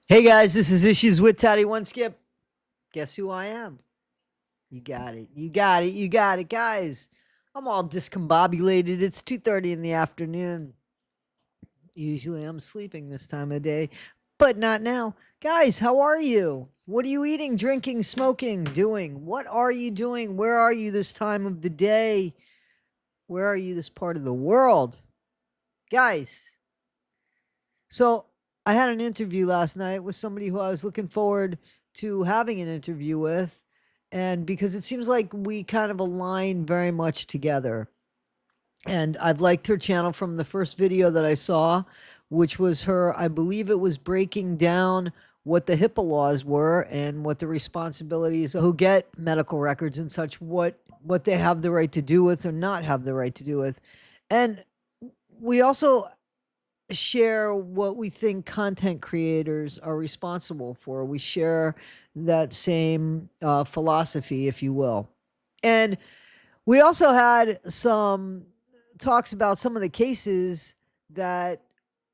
Hey guys, this is Issues with Toddy One Skip. Guess who I am? You got it. You got it. You got it, guys. I'm all discombobulated. It's 2:30 in the afternoon. Usually I'm sleeping this time of day, but not now. Guys, how are you? What are you eating, drinking, smoking, doing? What are you doing? Where are you this time of the day? Where are you this part of the world? Guys, so I had an interview last night with somebody who I was looking forward to having an interview with. And because it seems like we kind of align very much together. And I've liked her channel from the first video that I saw, which was her, I believe it was breaking down what the HIPAA laws were and what the responsibilities who get medical records and such, what they have the right to do with or not have the right to do with. And we also share what we think content creators are responsible for. We share that same philosophy, if you will. And we also had some talks about some of the cases that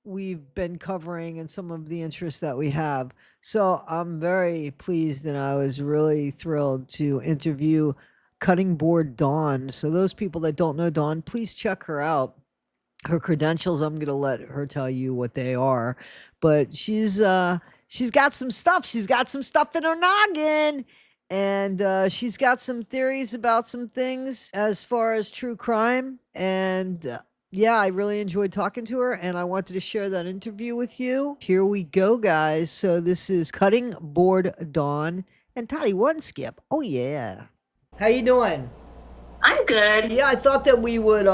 we've been covering and some of the interests that we have. So I'm very pleased and I was really thrilled to interview Cutting Board Dawn. So those people that don't know Dawn, please check her out. Her credentials, I'm gonna let her tell you what they are, but she's got some stuff. She's got some stuff in her noggin, and she's got some theories about some things as far as true crime. And yeah, I really enjoyed talking to her, and I wanted to share that interview with you. Here we go, guys. So this is Cutting Board Dawn and Toddy One Skip. Oh yeah. How you doing? I'm good. Yeah, I thought that we would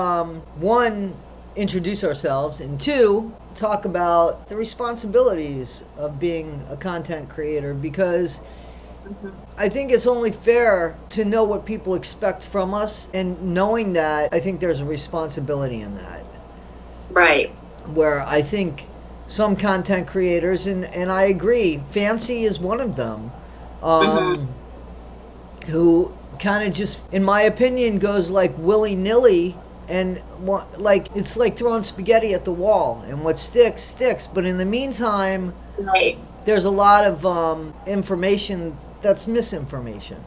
one introduce ourselves and two talk about the responsibilities of being a content creator because Mhm. I think it's only fair to know what people expect from us, and knowing that, I think there's a responsibility in that. Right. Where I think some content creators, and I agree, Fancy is one of them, hmm um, who kind of just, in my opinion, goes like willy nilly and like it's like throwing spaghetti at the wall, and what sticks sticks. But in the meantime, Right. there's a lot of information that's misinformation,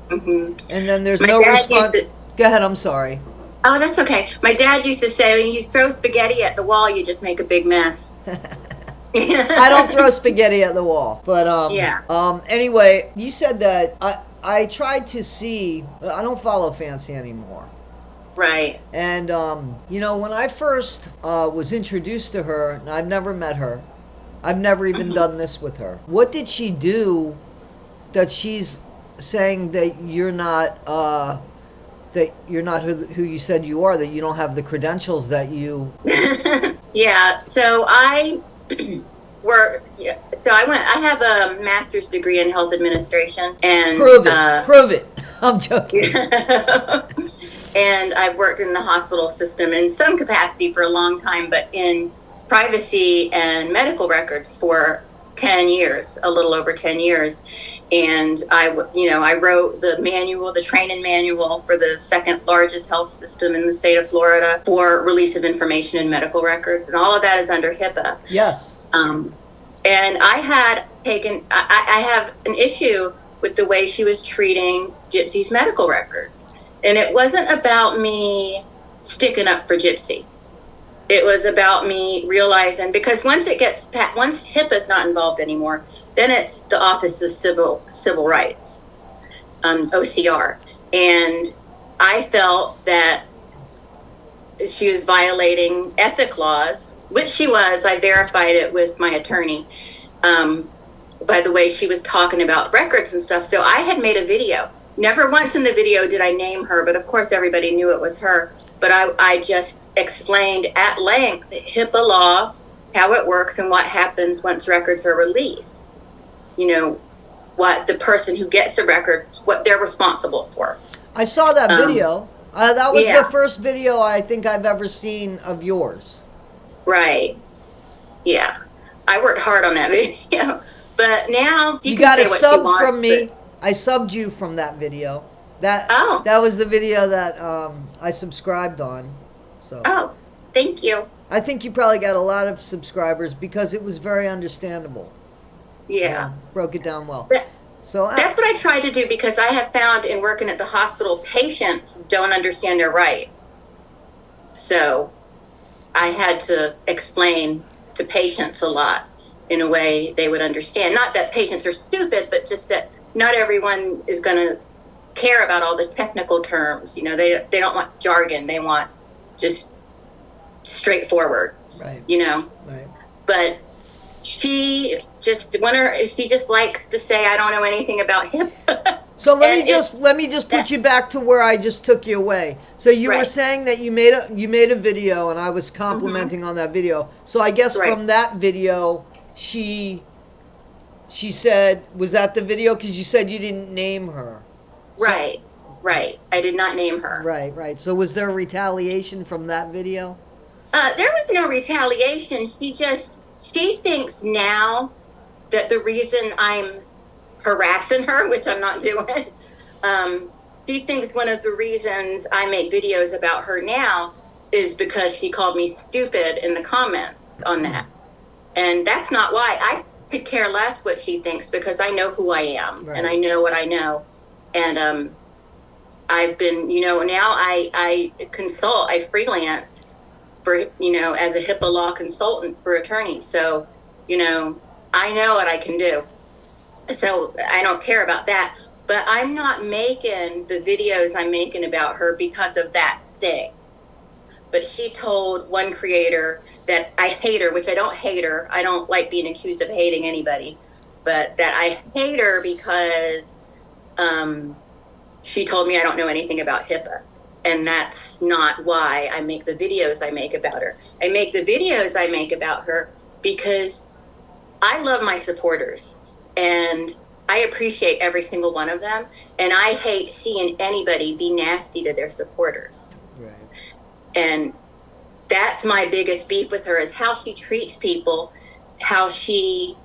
hmm and then there's My no dad used response. to. Go ahead. I'm sorry. Oh, that's okay. My dad used to say, when you throw spaghetti at the wall, you just make a big mess. I don't throw spaghetti at the wall, but Yeah. anyway, you said that I tried to see. I don't follow Fancy anymore. Right. And when I first was introduced to her, and I've never met her, I've never even hmm done this with her. What did she do that she's saying that you're not who you said you are, that you don't have the credentials that you Yeah. So I worked. Yeah. So I went. I have a master's degree in health administration, and prove it, prove it. I'm joking. and I've worked in the hospital system in some capacity for a long time, but in privacy and medical records for 10 years, a little over 10 years. And I wrote the manual, the training manual for the second largest health system in the state of Florida for release of information in medical records. And all of that is under HIPAA. Yes. Um, and I have an issue with the way she was treating Gypsy's medical records. And it wasn't about me sticking up for Gypsy. It was about me realizing, because once HIPAA is not involved anymore, then it's the Office of Civil Rights, OCR. And I felt that she was violating ethic laws, which she was. I verified it with my attorney. Um, by the way she was talking about records and stuff. So I had made a video. Never once in the video did I name her, but of course everybody knew it was her. But I just explained at length HIPAA law, how it works, and what happens once records are released. You know, what the person who gets the records, what they're responsible for. I saw that video. That was the Yeah, first video I think I've ever seen of yours. right. Yeah. I worked hard on that video. But now he You can got a say what she sub from wants, but me. I subbed you from that video. That oh, that was the video that I subscribed on. So oh, thank you. I think you probably got a lot of subscribers because it was very understandable. Yeah. Broke it down well. That, So that's what I try to do, because I have found in working at the hospital, patients don't understand their rights. So I had to explain to patients a lot in a way they would understand. Not that patients are stupid, but just that not everyone is going to care about all the technical terms. You know, they don't want jargon. They want just straightforward. Right. You know. Right. But she just likes to say, I don't know anything about hip. So let me just put you back to where I just took you away. So you were Right. saying that you made a video, and I was complimenting on that video. So I guess Right. from that video, she said, was that the video? Because you said you didn't name her. Right. Right. I did not name her. Right. Right. So was there retaliation from that video? There was no retaliation. She thinks now that the reason I'm harassing her, which I'm not doing, she thinks one of the reasons I make videos about her now is because she called me stupid in the comments on that. And that's not why. I could care less what she thinks, because I know who I am, Right. and I know what I know. And I've been, now I consult, I freelance for, as a HIPAA law consultant for attorneys. So, I know what I can do. So I don't care about that. But I'm not making the videos I'm making about her because of that thing. But she told one creator that I hate her, which I don't hate her. I don't like being accused of hating anybody. But that I hate her because she told me I don't know anything about HIPAA. And that's not why I make the videos I make about her. I make the videos I make about her because I love my supporters. And I appreciate every single one of them. And I hate seeing anybody be nasty to their supporters. Right. And that's my biggest beef with her, is how she treats people, how she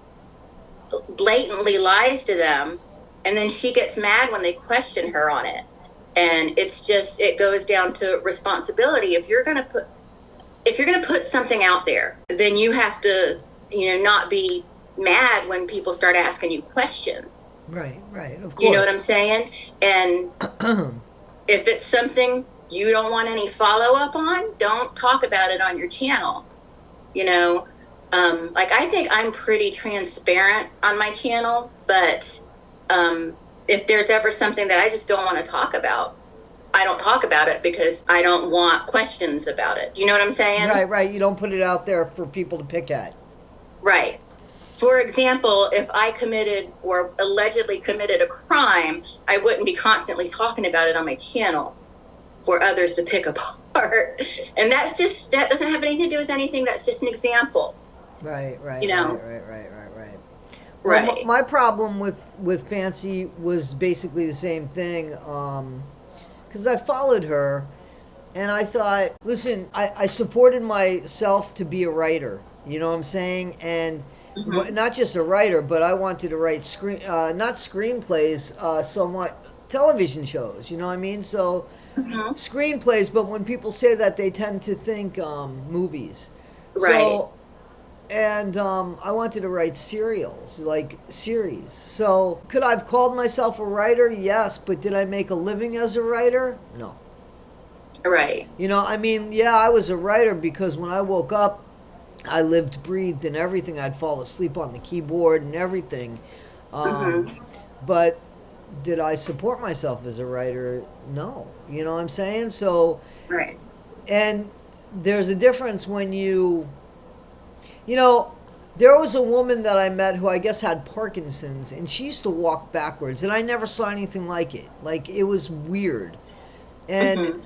blatantly lies to them. And then she gets mad when they question her on it. And it goes down to responsibility. If you're going to put something out there, then you have to, not be mad when people start asking you questions. Right, of course. You know what I'm saying? And if it's something you don't want any follow-up on, don't talk about it on your channel. I think I'm pretty transparent on my channel, but if there's ever something that I just don't want to talk about, I don't talk about it because I don't want questions about it. You know what I'm saying? Right. You don't put it out there for people to pick at. Right. For example, if I committed or allegedly committed a crime, I wouldn't be constantly talking about it on my channel for others to pick apart. And that doesn't have anything to do with anything. That's just an example. Right. Right. Well, my problem with Fancy was basically the same thing, because I followed her, and I thought, listen, I supported myself to be a writer, you know what I'm saying? And not just a writer, but I wanted to write not screenplays, so much television shows, you know what I mean? So screenplays, but when people say that, they tend to think movies. Right. So, and I wanted to write serials, like series. So could I have called myself a writer? Yes, but did I make a living as a writer? No. Right. Yeah, I was a writer because when I woke up, I lived, breathed, and everything. I'd fall asleep on the keyboard and everything. But did I support myself as a writer? No. You know what I'm saying? So, right. And there's a difference when there was a woman that I met who I guess had Parkinson's, and she used to walk backwards, and I never saw anything like it. Like, it was weird. And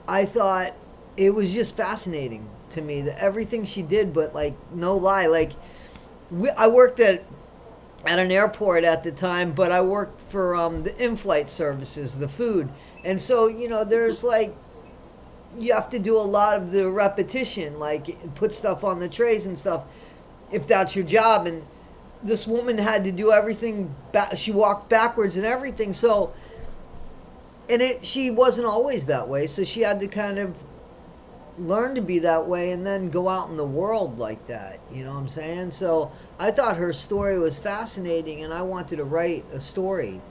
I thought it was just fascinating to me, that everything she did, but, like, no lie. Like, I worked at an airport at the time, but I worked for the in-flight services, the food. And so, there's, like, you have to do a lot of the repetition, like put stuff on the trays and stuff, if that's your job. And this woman had to do everything she walked backwards and everything. So, and she wasn't always that way, so she had to kind of learn to be that way and then go out in the world like that. You know what I'm saying? So I thought her story was fascinating, and I wanted to write a story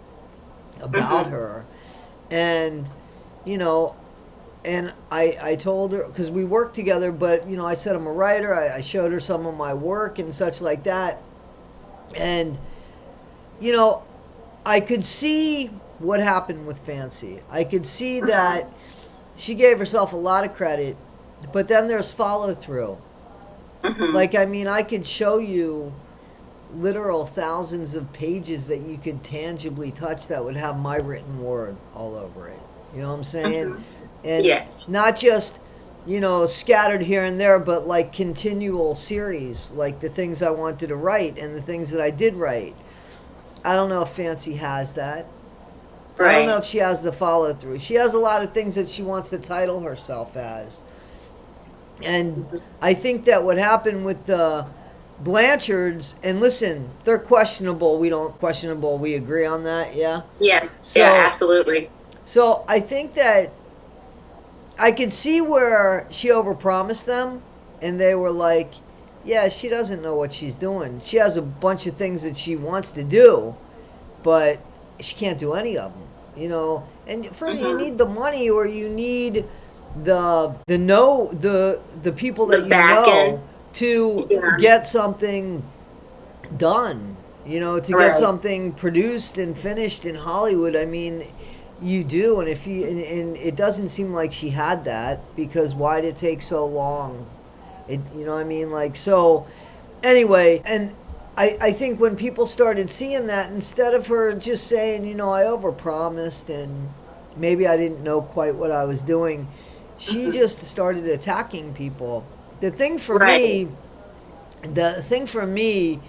about Mm-hmm. her. And, you know, and I told her, because we worked together, but, you know, I said I'm a writer. I showed her some of my work and such like that. And, you know, I could see what happened with Fancy. I could see Mm-hmm. that she gave herself a lot of credit, but then there's follow through. Mm-hmm. Like, I mean, I could show you literal thousands of pages that you could tangibly touch that would have my written word all over it. You know what I'm saying? Mm-hmm. And Yes. not just, you know, scattered here and there, but like continual series, like the things I wanted to write and the things that I did write. I don't know if Fancy has that. I don't know Right. if she has the follow through. She has a lot of things that she wants to title herself as. And I think that what happened with the Blanchards, and listen, they're questionable. We don't questionable. We agree on that, yeah. Yes. Yeah. So, Absolutely. so I think that I could see where she overpromised them, and they were like, "Yeah, she doesn't know what she's doing. She has a bunch of things that she wants to do, but she can't do any of them." You know, and for you Mm-hmm. need the money, or you need the know the people that The you back know end. to Yeah. get something done, you know, to get Right. something produced and finished in Hollywood. I mean, you do, and if you and it doesn't seem like she had that, because why did it take so long? It, you know what I mean? Like, so anyway, and I think when people started seeing that, instead of her just saying, you know, I overpromised and maybe I didn't know quite what I was doing, she Mm-hmm. just started attacking people. The thing for Right. me, the thing for me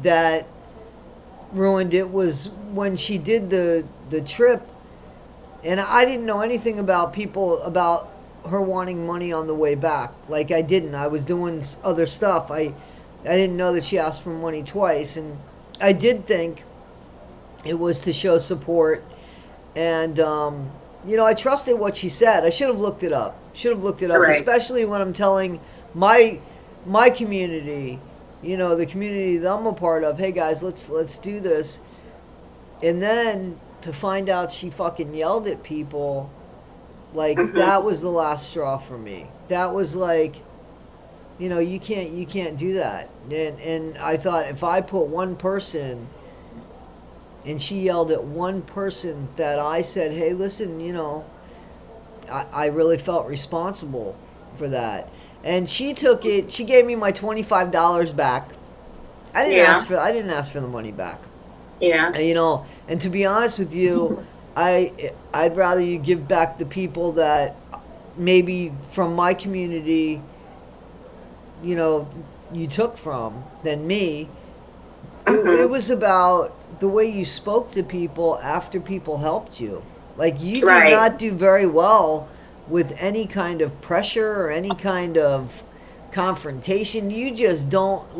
that ruined it was when she did the trip, and I didn't know anything about people about her wanting money on the way back. Like, I didn't. I was doing other stuff. I didn't know that she asked for money twice, and I did think it was to show support. And you know, I trusted what she said. I should have looked it up. Should have looked it up, Right. especially when I'm telling my my community, you know, the community that I'm a part of. Hey guys, let's do this. And then to find out she fucking yelled at people, like that Mm-hmm. was the last straw for me. That was like, you know, you can't do that. And I thought, if I put one person, and she yelled at one person, that I said, hey, listen, you know, I really felt responsible for that. And she took it. She gave me my $25 back. Yeah. I didn't ask for the money back. Yeah. And, you know, and to be honest with you, I'd rather you give back the people that maybe from my community, you know, you took from, than me. It Mm-hmm. was about the way you spoke to people after people helped you. Like, you did Right. not do very well with any kind of pressure or any kind of confrontation. You just don't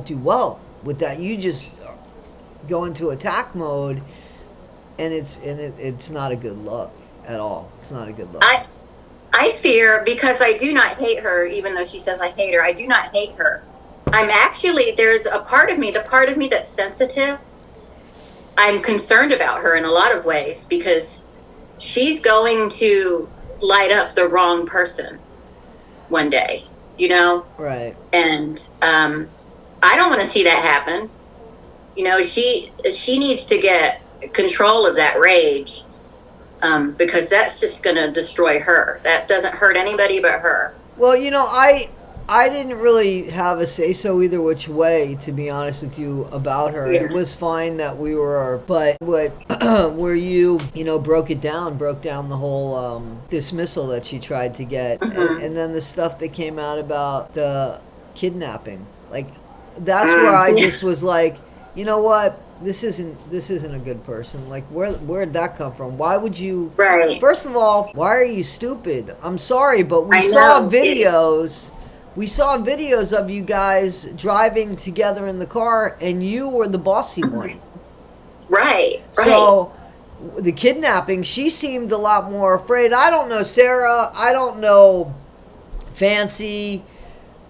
do well with that. You just go into attack mode, and it's not a good look at all. It's not a good look. I I fear, because I do not hate her, even though she says I hate her. I do not hate her. I'm actually, there's a part of me, the part of me that's sensitive. I'm concerned about her in a lot of ways, because she's going to light up the wrong person one day, you know? Right. And I don't want to see that happen. You know, she needs to get control of that rage, because that's just going to destroy her. That doesn't hurt anybody but her. Well, you know, I didn't really have a say so either which way, to be honest with you, about her. It Yeah. was fine that we were, but what where you know, broke down the whole dismissal that she tried to get, Mm-hmm. and then the stuff that came out about the kidnapping. Like, that's where I Yeah. just was like, you know what? This isn't a good person. Like, where'd that come from? Why would you? Right. First of all, why are you stupid? I'm sorry, but I know it. we saw videos of you guys driving together in the car, and you were the bossy one. Right. Right. So the kidnapping, she seemed a lot more afraid. I don't know, Sarah. I don't know Fancy.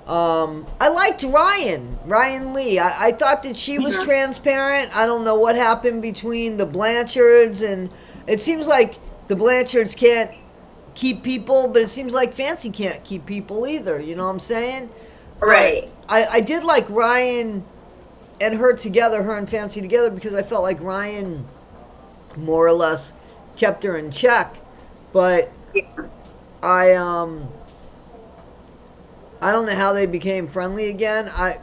I liked Ryan Lee. I thought that she was transparent. I don't know what happened between the Blanchards, and it seems like the Blanchards can't keep people, but it seems like Fancy can't keep people either. You know what I'm saying? Right. But I did like Ryan and her together, her and Fancy together, because I felt like Ryan more or less kept her in check. But Yeah. I don't know how they became friendly again. I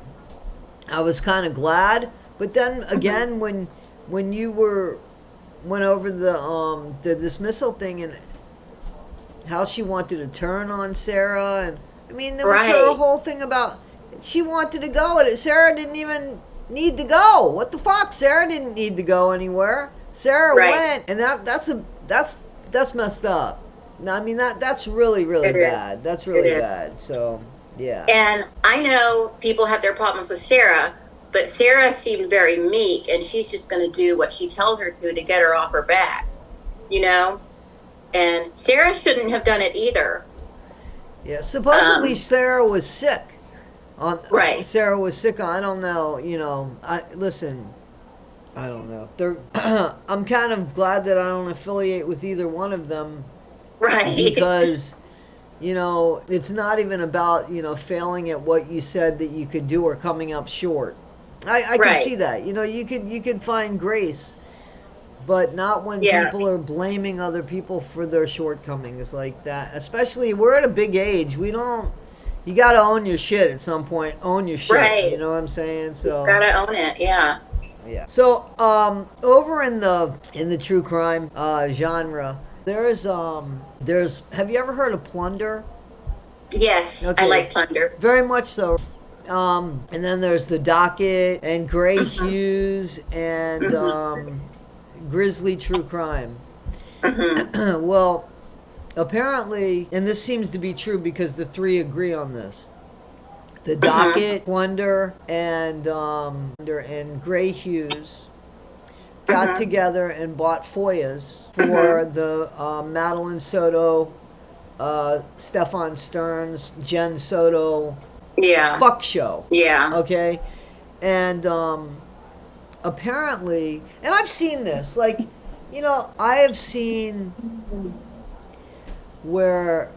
was kind of glad, but then again, when you went over the dismissal thing and how she wanted to turn on Sarah, and I mean there was a whole thing about she wanted to go, and Sarah didn't even need to go. What the fuck? Sarah didn't need to go anywhere. Sarah went, and that's messed up. I mean that's really bad. That's really bad. So. Yeah. And I know people have their problems with Sarah, but Sarah seemed very meek, and she's just going to do what she tells her to get her off her back, you know? And Sarah shouldn't have done it either. Yeah, supposedly Sarah was sick. Right. Sarah was sick. I don't know, you know. I don't know. I'm kind of glad that I don't affiliate with either one of them. Right. Because... You know, it's not even about, you know, failing at what you said that you could do or coming up short. I can see that. You know, you could find grace, but not when people are blaming other people for their shortcomings like that. Especially, we're at a big age. You got to own your shit at some point. Own your shit. Right. You know what I'm saying? So you got to own it. Yeah. Yeah. So, over in the true crime genre, There's have you ever heard of Plunder? Yes, okay. I like Plunder. Very much so. And then there's The Docket and Gray Hughes and Grizzly True Crime. Well, apparently, and this seems to be true because the three agree on this. The Docket, Plunder, and Gray Hughes got together and bought FOIAs for the Madeline Soto, Stephan Sterns, Jen Soto fuck show. Yeah. Okay? And apparently, and I've seen this, like, you know, I have seen where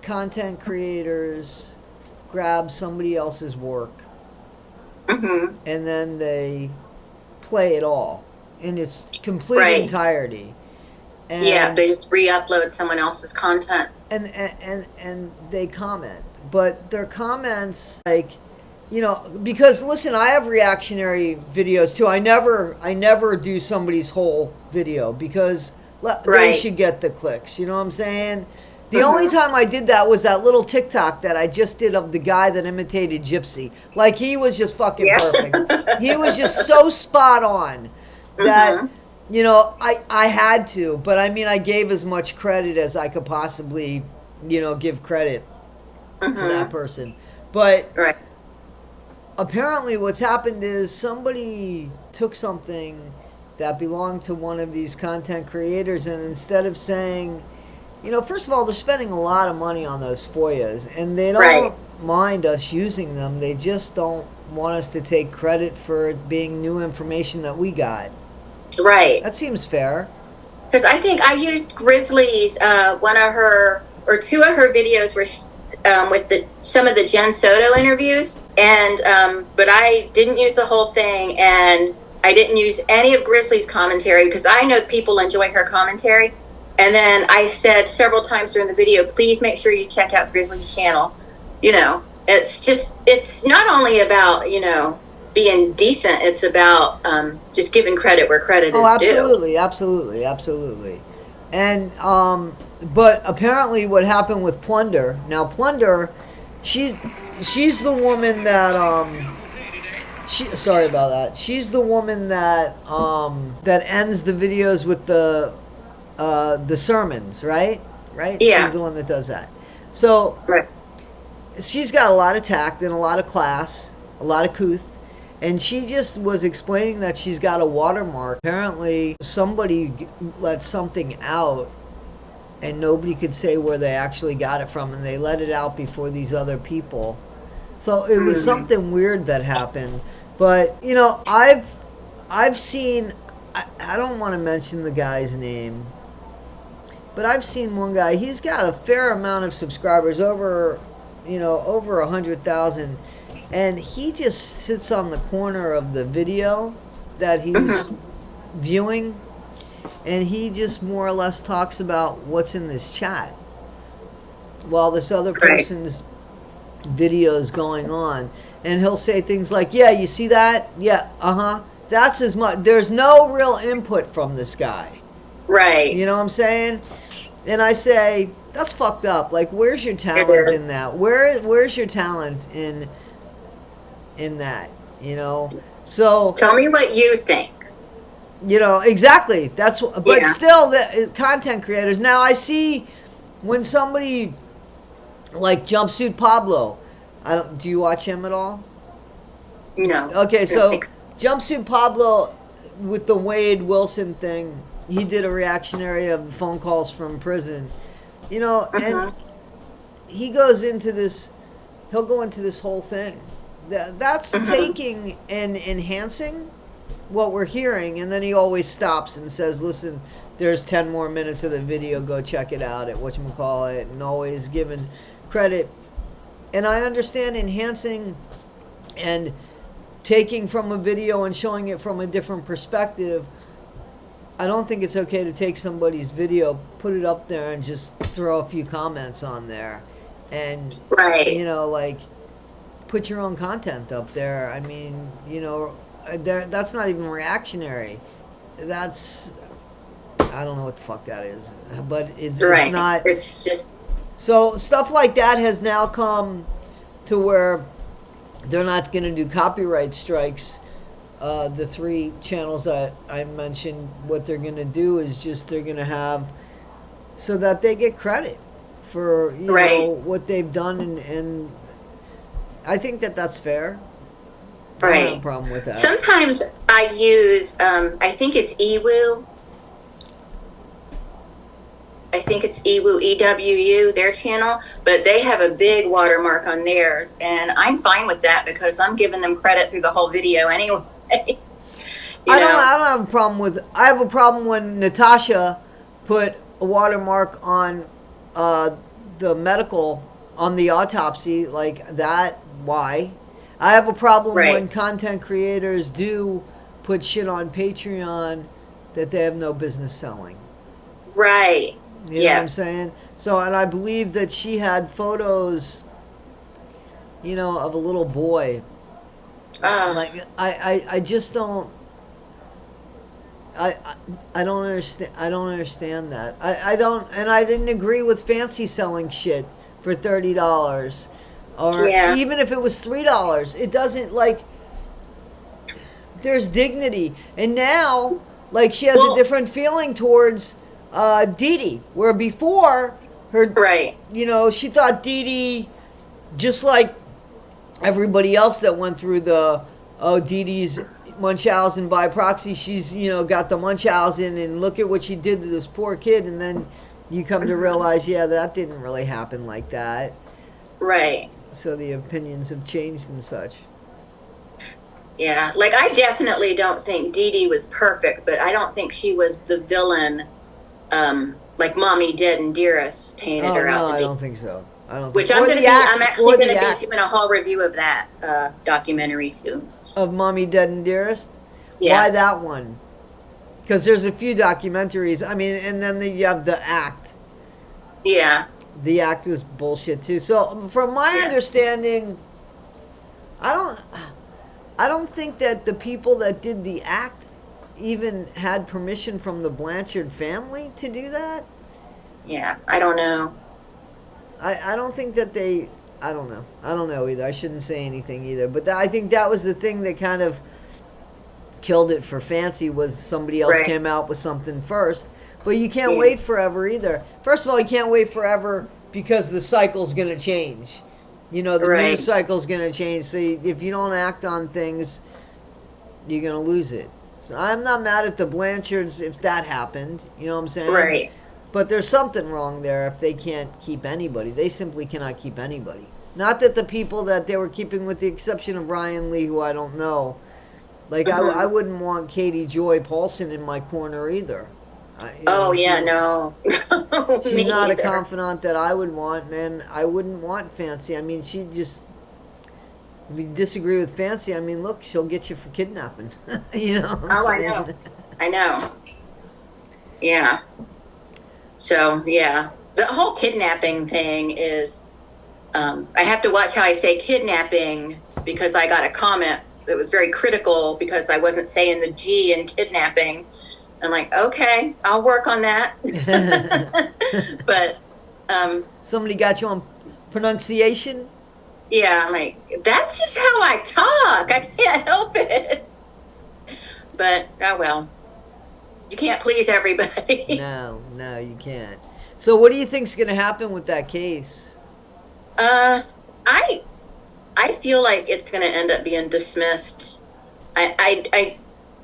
content creators grab somebody else's work and then they play it all in its complete entirety. And they just re-upload someone else's content. And they comment. But their comments, like, you know, because listen, I have reactionary videos too. I never do somebody's whole video because they should get the clicks. You know what I'm saying? The only time I did that was that little TikTok that I just did of the guy that imitated Gypsy. Like, he was just fucking perfect. He was just so spot on that, you know, I had to. But, I mean, I gave as much credit as I could possibly, you know, give credit to that person. But apparently what's happened is somebody took something that belonged to one of these content creators, and instead of saying... You know, first of all, they're spending a lot of money on those FOIAs, and they don't mind us using them. They just don't want us to take credit for it being new information that we got. Right. That seems fair. Because I think I used Grizzly's, one of her, or two of her videos were with some of the Jen Soto interviews, and but I didn't use the whole thing, and I didn't use any of Grizzly's commentary, because I know people enjoy her commentary. And then I said several times during the video, please make sure you check out Grizzly's channel. You know, it's not only about, you know, being decent. It's about just giving credit where credit is due. Absolutely. And, but apparently what happened with Plunder, now Plunder, she's the woman that, sorry about that. She's the woman that ends the videos with the sermons, right? Yeah. She's the one that does that. So she's got a lot of tact and a lot of class, a lot of couth, and she just was explaining that she's got a watermark. Apparently, somebody let something out and nobody could say where they actually got it from, and they let it out before these other people. So it was something weird that happened. But you know, I've seen. I don't want to mention the guy's name, but I've seen one guy. He's got a fair amount of subscribers, over, over 100,000, and he just sits on the corner of the video that he's viewing, and he just more or less talks about what's in this chat while this other person's video is going on, and he'll say things like, "Yeah, you see that? Yeah, That's as much. There's no real input from this guy." Right. You know what I'm saying? And I say, that's fucked up. Like, where's your talent in that? Where's your talent in that? So tell me what you think. Exactly. That's what. But still, the content creators. Now I see when somebody like Jumpsuit Pablo. Do you watch him at all? No. Okay, so Jumpsuit Pablo with the Wade Wilson thing, he did a reactionary of the phone calls from prison, and he goes into this. He'll go into this whole thing. That's taking and enhancing what we're hearing, and then he always stops and says, "Listen, there's 10 more minutes of the video. Go check it out at whatchamacallit," and always giving credit. And I understand enhancing and taking from a video and showing it from a different perspective. I don't think it's okay to take somebody's video, put it up there, and just throw a few comments on there, and like, put your own content up there. I mean, that's not even reactionary. That's, I don't know what the fuck that is, but it's not. It's just, so stuff like that has now come to where they're not going to do copyright strikes. The 3 channels that I mentioned, what they're going to do is just they're going to have so that they get credit for what they've done, and I think that that's fair. I don't have a problem with that. Sometimes I use I think it's Ewu. I think it's Ewu, EWU, their channel, but they have a big watermark on theirs, and I'm fine with that because I'm giving them credit through the whole video anyway. I don't have a problem with. I have a problem when Natasha put a watermark on the medical, on the autopsy, like that. Why? I have a problem when content creators do put shit on Patreon that they have no business selling. Right. You know what I'm saying? So, and I believe that she had photos, of a little boy. Like, I just don't. I don't understand. I don't understand that. I don't, and I didn't agree with Fancy selling shit for $30, or even if it was $3. It doesn't, like. There's dignity, and now, like, she has a different feeling towards Dee Dee, where before her, she thought Dee Dee, just like everybody else that went through the Dee Dee's Munchausen by proxy, she's got the Munchausen, and look at what she did to this poor kid, and then you come to realize, that didn't really happen like that. Right. So the opinions have changed and such. Yeah, like, I definitely don't think Dee Dee was perfect, but I don't think she was the villain, like Mommy Dead and Dearest painted her out to be. I don't think so. I'm actually going to be doing a whole review of that documentary soon. Of Mommy Dead and Dearest? Yeah. Why that one? Because there's a few documentaries. I mean, and then you have The Act. Yeah. The Act was bullshit too. So from my understanding, I don't think that the people that did The Act even had permission from the Blanchard family to do that. Yeah, I don't know. I don't think that they. I don't know. I don't know either. I shouldn't say anything either. But I think that was the thing that kind of killed it for Fancy, was somebody else came out with something first. But you can't wait forever either. First of all, you can't wait forever because the cycle's going to change. The news cycle's going to change. So if you don't act on things, you're going to lose it. So I'm not mad at the Blanchards if that happened. You know what I'm saying? Right. But there's something wrong there if they can't keep anybody. They simply cannot keep anybody. Not that the people that they were keeping, with the exception of Ryan Lee, who I don't know, like I wouldn't want Katie Joy Paulson in my corner either. Oh yeah, no. She's Me not either. a confidant that I would want, and I wouldn't want Fancy. I mean, she just. If you disagree with Fancy, I mean, look, she'll get you for kidnapping. You know what I'm saying? I know. I know. Yeah. So, yeah. The whole kidnapping thing is, I have to watch how I say kidnapping, because I got a comment that was very critical because I wasn't saying the G in kidnapping. I'm like, okay, I'll work on that. But somebody got you on pronunciation? Yeah, I'm like, that's just how I talk. I can't help it. But, oh well. You can't please everybody. No, you can't. So what do you think's going to happen with that case? I feel like it's going to end up being dismissed. I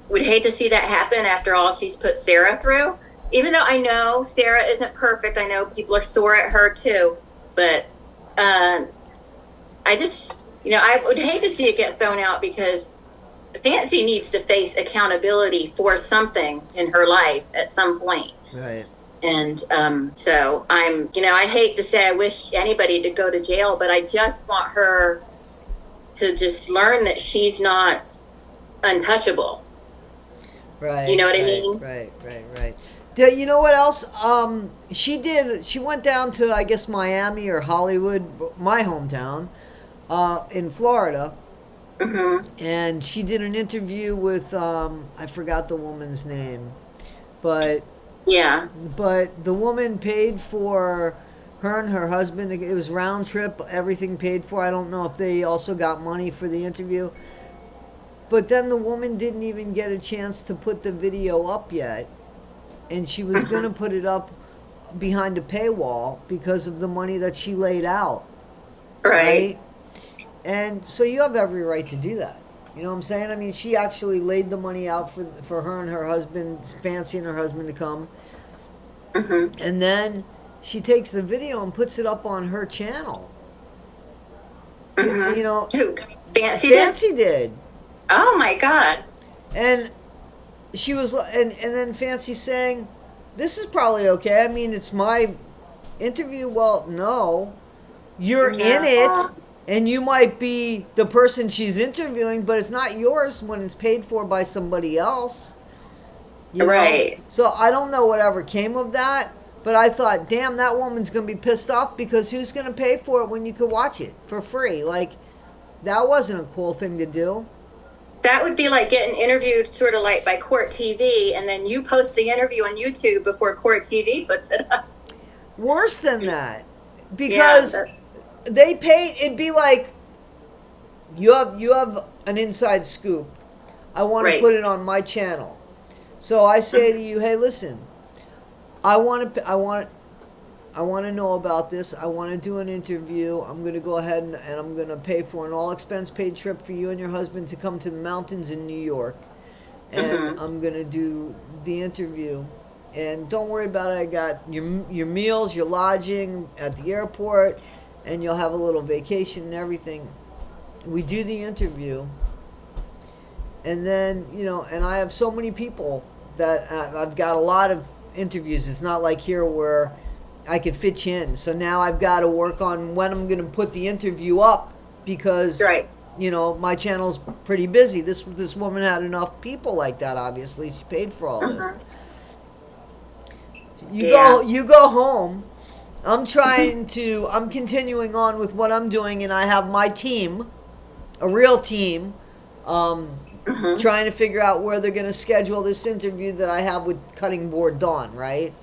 would hate to see that happen after all she's put Sarah through. Even though I know Sarah isn't perfect. I know people are sore at her too. But I just, I would hate to see it get thrown out, because Fancy needs to face accountability for something in her life at some point. Right. And so I hate to say I wish anybody to go to jail, but I just want her to just learn that she's not untouchable. Right. You know what I mean? Right. You know what else? She went down to, I guess, Miami or Hollywood, my hometown, in Florida. Mm-hmm. And she did an interview with, I forgot the woman's name, but the woman paid for her and her husband. It was round trip, everything paid for. I don't know if they also got money for the interview. But then the woman didn't even get a chance to put the video up yet. And she was going to put it up behind a paywall because of the money that she laid out. Right? And so you have every right to do that. You know what I'm saying? I mean, she actually laid the money out for her and her husband, Fancy and her husband, to come. Mm-hmm. And then she takes the video and puts it up on her channel. Mm-hmm. Who? Fancy did. Oh my God. And she was, and then Fancy saying, "This is probably okay. I mean, it's my interview." Well, no, you're in it, and you might be the person she's interviewing, but it's not yours when it's paid for by somebody else. Right. So I don't know whatever came of that, but I thought, damn, that woman's gonna be pissed off, because who's gonna pay for it when you could watch it for free? Like, that wasn't a cool thing to do. That would be like getting interviewed sort of like by Court TV, and then you post the interview on YouTube before Court TV puts it up. Worse than that, because they pay. It'd be like, you have an inside scoop. I want to put it on my channel, so I say to you, "Hey, listen, I want to know about this. I want to do an interview. I'm going to go ahead and I'm going to pay for an all-expense paid trip for you and your husband to come to the mountains in New York. And I'm going to do the interview. And don't worry about it. I got your meals, your lodging at the airport, and you'll have a little vacation and everything." We do the interview. And then, and I have so many people that I've got a lot of interviews. It's not like here where I could fit you in. So now I've got to work on when I'm going to put the interview up, because my channel's pretty busy. This woman had enough people like that. Obviously, she paid for all this. You go home. I'm continuing on with what I'm doing, and I have my team, a real team, trying to figure out where they're going to schedule this interview that I have with Cutting Board Dawn, right?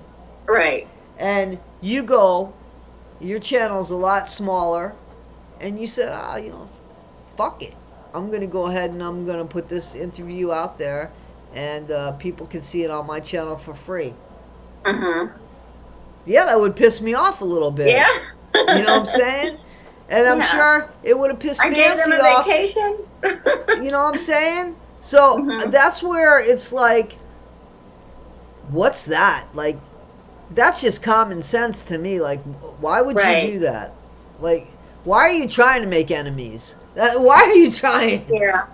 Right. And you go, your channel's a lot smaller, and you said, fuck it. I'm going to go ahead and I'm going to put this interview out there, and people can see it on my channel for free. Mm-hmm. Yeah, that would piss me off a little bit. Yeah. You know what I'm saying? And I'm sure it would have pissed Fancy off. I gave them a vacation. You know what I'm saying? So that's where it's like, what's that? Like, that's just common sense to me. Like, why would you Right. do that? Like, why are you trying to make enemies? Why are you trying? Yeah.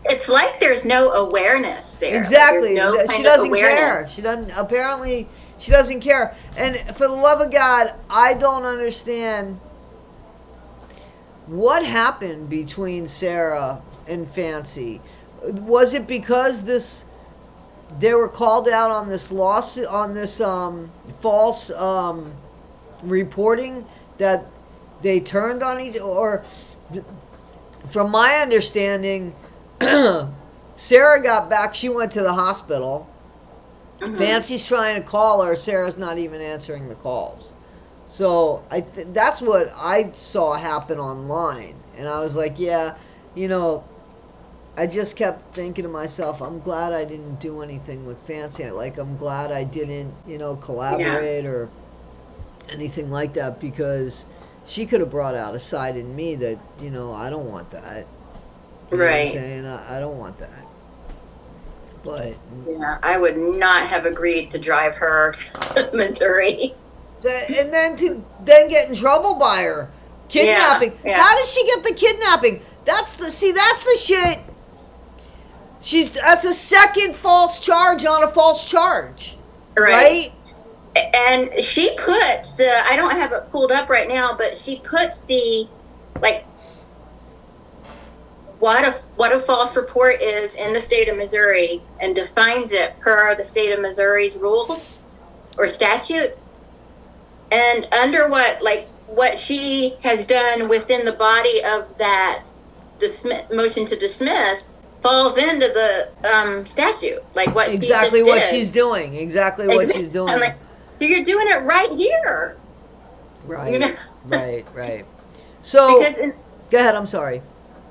It's like there's no awareness there. Like there's Exactly. no She kind of doesn't awareness. care. She doesn't. Apparently, she doesn't care. And for the love of God, I don't understand what happened between Sarah and Fancy. Was it because they were called out on this lawsuit, on this false reporting, that they turned on each, or from my understanding, Sarah got back. She went to the hospital. Mm-hmm. Fancy's trying to call her. Sarah's not even answering the calls. So that's what I saw happen online, and I was like, yeah, you know, I just kept thinking to myself, I'm glad I didn't do anything with Fancy. Like, I'm glad I didn't, collaborate or anything like that, because she could have brought out a side in me that, I don't want that. You know what I'm Right. saying? I don't want that. But Yeah, I would not have agreed to drive her to Missouri. and then to then get in trouble by her. Kidnapping. Yeah, yeah. How does she get the kidnapping? That's the shit. That's a second false charge on a false charge. Right? And she puts I don't have it pulled up right now, but she puts like what a false report is in the state of Missouri and defines it per the state of Missouri's rules or statutes. And under what she has done within the body of that motion to dismiss falls into the statute. Like what exactly she what just did. she's doing. Exactly what she's doing. I'm like, so you're doing it right here. Right. You know? Right. So Because go ahead, I'm sorry.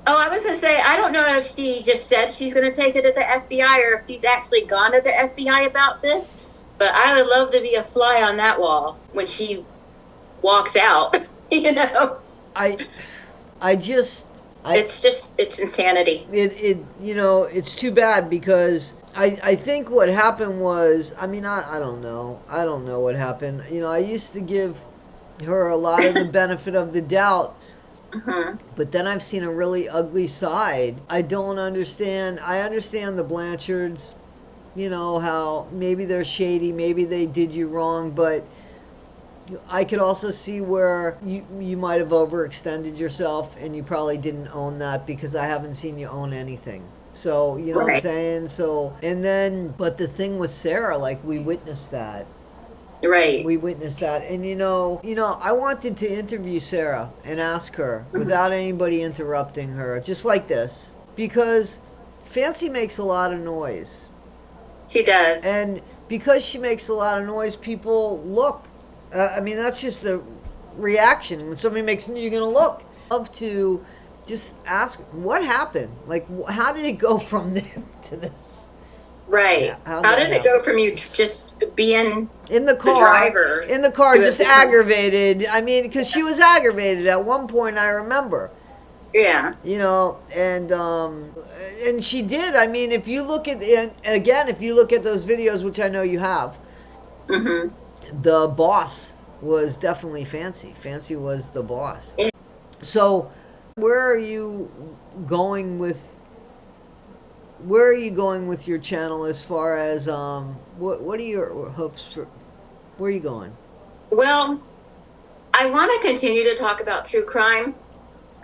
Oh, I was going to say, I don't know if she just said she's going to take it to the FBI or if she's actually gone to the FBI about this, but I would love to be a fly on that wall when she walks out, It's insanity. It's too bad, because I think what happened was, I don't know. I don't know what happened. I used to give her a lot of the benefit of the doubt. Mm-hmm. But then I've seen a really ugly side. I don't understand. I understand the Blanchards, how maybe they're shady, maybe they did you wrong, but I could also see where you might have overextended yourself, and you probably didn't own that, because I haven't seen you own anything. So, you know what I'm saying? So, and then, but the thing with Sarah, like, we witnessed that. Right. We witnessed that. And I wanted to interview Sarah and ask her without anybody interrupting her, just like this, because Fancy makes a lot of noise. She does. And because she makes a lot of noise, people look. That's just the reaction. When somebody makes, you're going to look. Love to just ask, what happened? Like, how did it go from there to this? Right. Yeah, how did it go from you just being in the car, just aggravated? Because she was aggravated at one point, I remember. Yeah. And she did. If you look at, and again, if you look at those videos, which I know you have, the boss was definitely Fancy. Fancy was the boss. Yeah. So, where are you going with your channel, as far as what are your hopes for? Where are you going? Well, I want to continue to talk about true crime.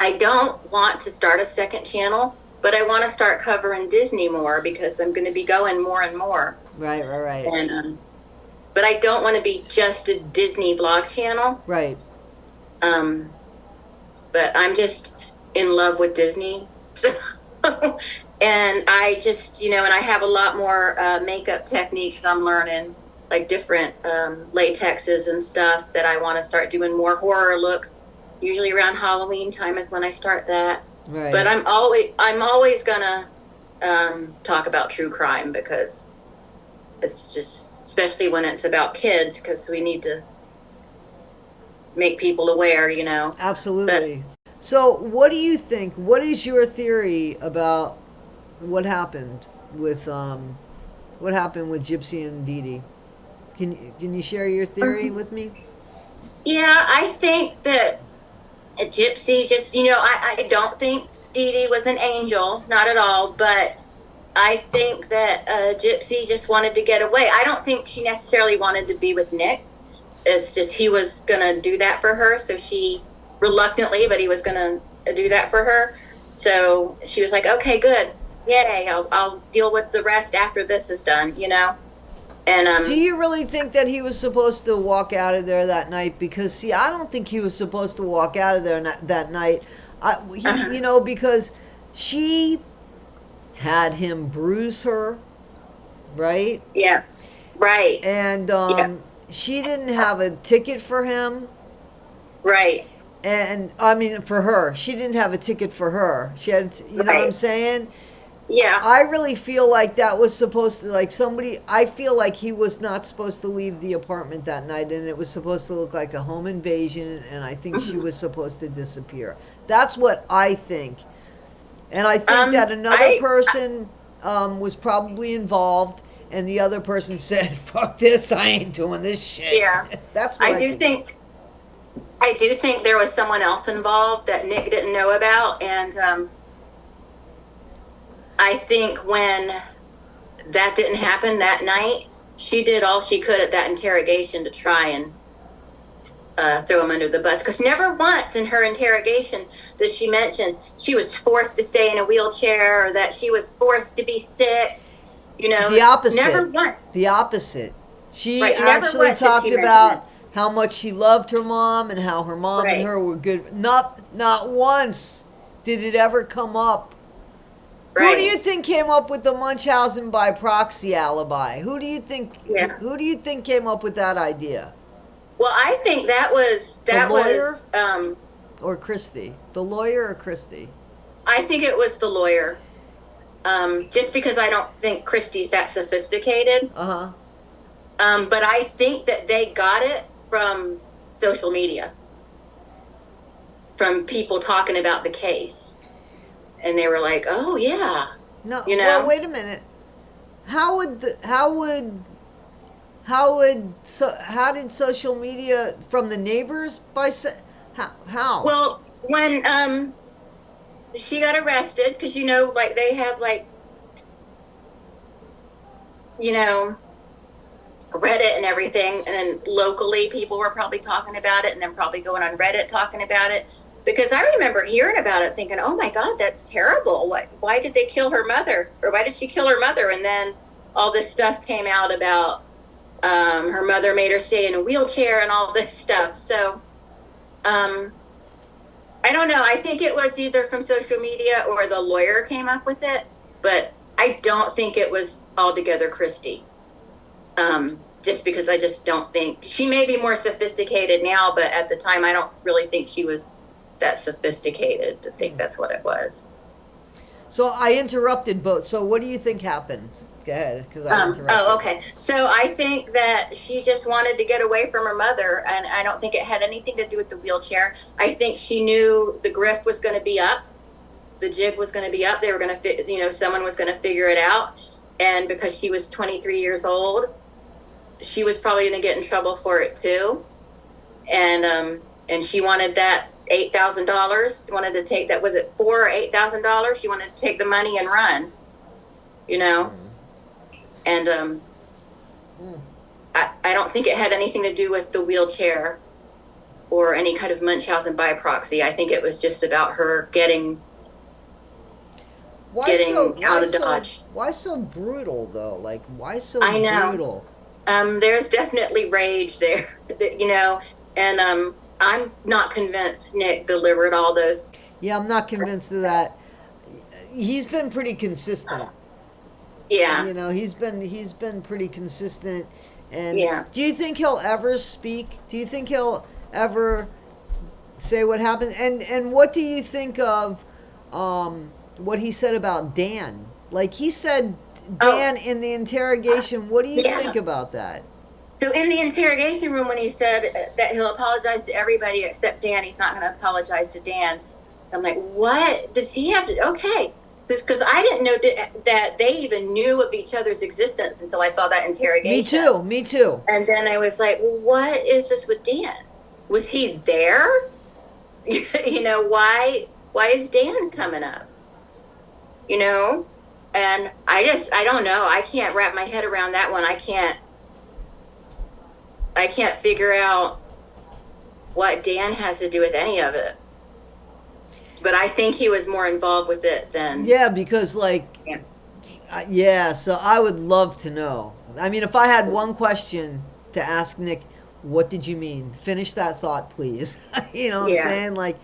I don't want to start a second channel, but I want to start covering Disney more, because I'm going to be going more and more. Right. And but I don't want to be just a Disney vlog channel. Right. But I'm just in love with Disney. And I just, and I have a lot more makeup techniques I'm learning, like different latexes and stuff, that I want to start doing more horror looks. Usually around Halloween time is when I start that. Right. But I'm always gonna talk about true crime, because it's just, especially when it's about kids, because we need to make people aware, Absolutely. So, what do you think? What is your theory about what happened with Gypsy and Dee Dee? Can you share your theory with me? Yeah, I think that a Gypsy just, I don't think Dee Dee was an angel, not at all, but I think that Gypsy just wanted to get away. I don't think she necessarily wanted to be with Nick. It's just he was going to do that for her. So she reluctantly, but he was going to do that for her. So she was like, okay, good. Yay. I'll deal with the rest after this is done, And Do you really think that he was supposed to walk out of there that night? Because see, I don't think he was supposed to walk out of there that night. Because she had him bruise her, right? yeah, right. And Yeah, she didn't have a ticket for him. right. And I mean, for her, she didn't have a ticket for her. She had, you know what I'm Right. saying? Yeah. I really feel like that was supposed to, like, somebody, I feel like he was not supposed to leave the apartment that night, and it was supposed to look like a home invasion, and I think she was supposed to disappear. That's what I think. And I think that another person was probably involved, and the other person said, fuck this, I ain't doing this shit. Yeah. That's what I I do think there was someone else involved that Nick didn't know about, and I think when that didn't happen that night, she did all she could at that interrogation to try and throw him under the bus. Because never once in her interrogation did she mention she was forced to stay in a wheelchair or that she was forced to be sick. The opposite. Never once. The opposite. She Right, never actually once did talked she mention about it. how much she loved her mom and how her mom and Right. her were good. Not once did it ever come up. Who Right. do you think came up with the Munchausen by proxy alibi? Who do you think? Yeah. Who do you think came up with that idea? Well, I think that was lawyer? Or Christie? The lawyer or Christie? I think it was the lawyer. Just because I don't think Christie's that sophisticated. Uh huh. But I think that they got it from social media, from people talking about the case. And they were like, oh, yeah. No. Well, wait a minute. How did social media from the neighbors how? Well, when she got arrested, because, like they have, like, Reddit and everything, and then locally people were probably talking about it, and then probably going on Reddit talking about it, because I remember hearing about it thinking, oh my God, that's terrible. Why did they kill her mother, or why did she kill her mother? And then all this stuff came out about her mother made her stay in a wheelchair and all this stuff. So I don't know, I think it was either from social media or the lawyer came up with it, but I don't think it was altogether Christie. Just because I just don't think she may be more sophisticated now, but at the time I don't really think she was that sophisticated to think that's what it was. So I interrupted both. So what do you think happened? Go ahead, because I interrupted. Oh, okay. So I think that she just wanted to get away from her mother, and I don't think it had anything to do with the wheelchair. I think she knew the grift was going to be up, the jig was going to be up. They were going to, someone was going to figure it out, and because she was 23 years old, she was probably going to get in trouble for it too, and she wanted that $8,000. She wanted to take that. Was it $4,000 or $8,000? She wanted to take the money and run. And I don't think it had anything to do with the wheelchair or any kind of Munchausen by proxy. I think it was just about her getting out of Dodge. Why so brutal though? Like, why so I know. brutal? There's definitely rage there, and I'm not convinced Nick delivered all those. Yeah, I'm not convinced of that. He's been pretty consistent. Yeah. He's been pretty consistent. And Yeah. do you think he'll ever speak? Do you think he'll ever say what happened? And what do you think of what he said about Dan? Like, he said Dan in the interrogation. What do you think about that? So in the interrogation room, when he said that he'll apologize to everybody except Dan, he's not going to apologize to Dan. I'm like, what? Does he have to? Okay. because I didn't know that they even knew of each other's existence until I saw that interrogation. Me too. Me too. And then I was like, well, what is this with Dan? Was he there? You know, why is Dan coming up? You know? And I don't know. I can't wrap my head around that one. I can't figure out what Dan has to do with any of it. But I think he was more involved with it than... Yeah, because like... Yeah, so I would love to know. I mean, if I had one question to ask Nick, what did you mean? Finish that thought, please. You know what I'm saying? Like,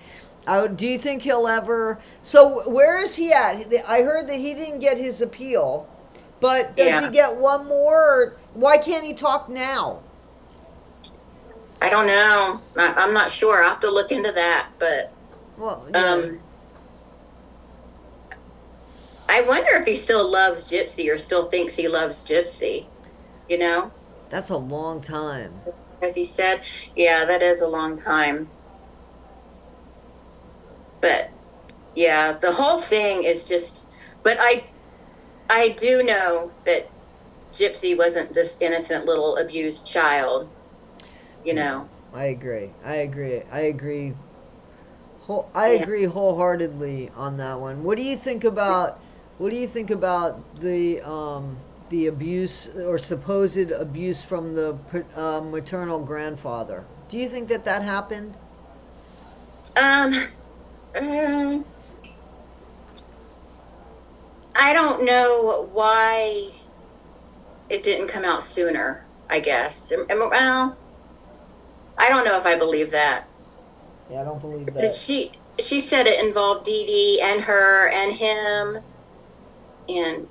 do you think he'll ever... So where is he at? I heard that he didn't get his appeal, but does he get one more? Or why can't he talk now? I don't know. I'm not sure. I'll have to look into that, but... Well, yeah. I wonder if he still loves Gypsy or still thinks he loves Gypsy, you know? That's a long time. As he said, yeah, that is a long time. But, yeah, the whole thing is just... But I do know that Gypsy wasn't this innocent little abused child, you know? I agree. I agree wholeheartedly on that one. What do you think about the abuse or supposed abuse from the maternal grandfather? Do you think that happened? I don't know why it didn't come out sooner, I guess. Well, I don't know if I believe that. Yeah, I don't believe that. She said it involved Dee Dee and her and him, and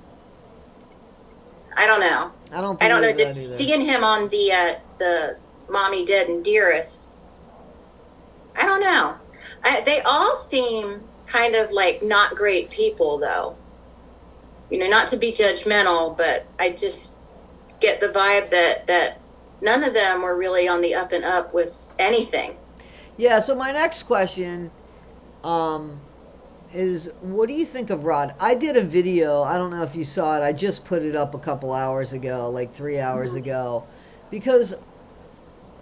I don't know. I don't know. Just either. Seeing him on the Mommy Dead and Dearest, I don't know. They all seem kind of like not great people, though. You know, not to be judgmental, but I just get the vibe that none of them were really on the up and up with anything. Yeah, so my next question is, what do you think of Rod? I did a video, I don't know if you saw it, I just put it up a couple hours ago, like 3 hours ago, because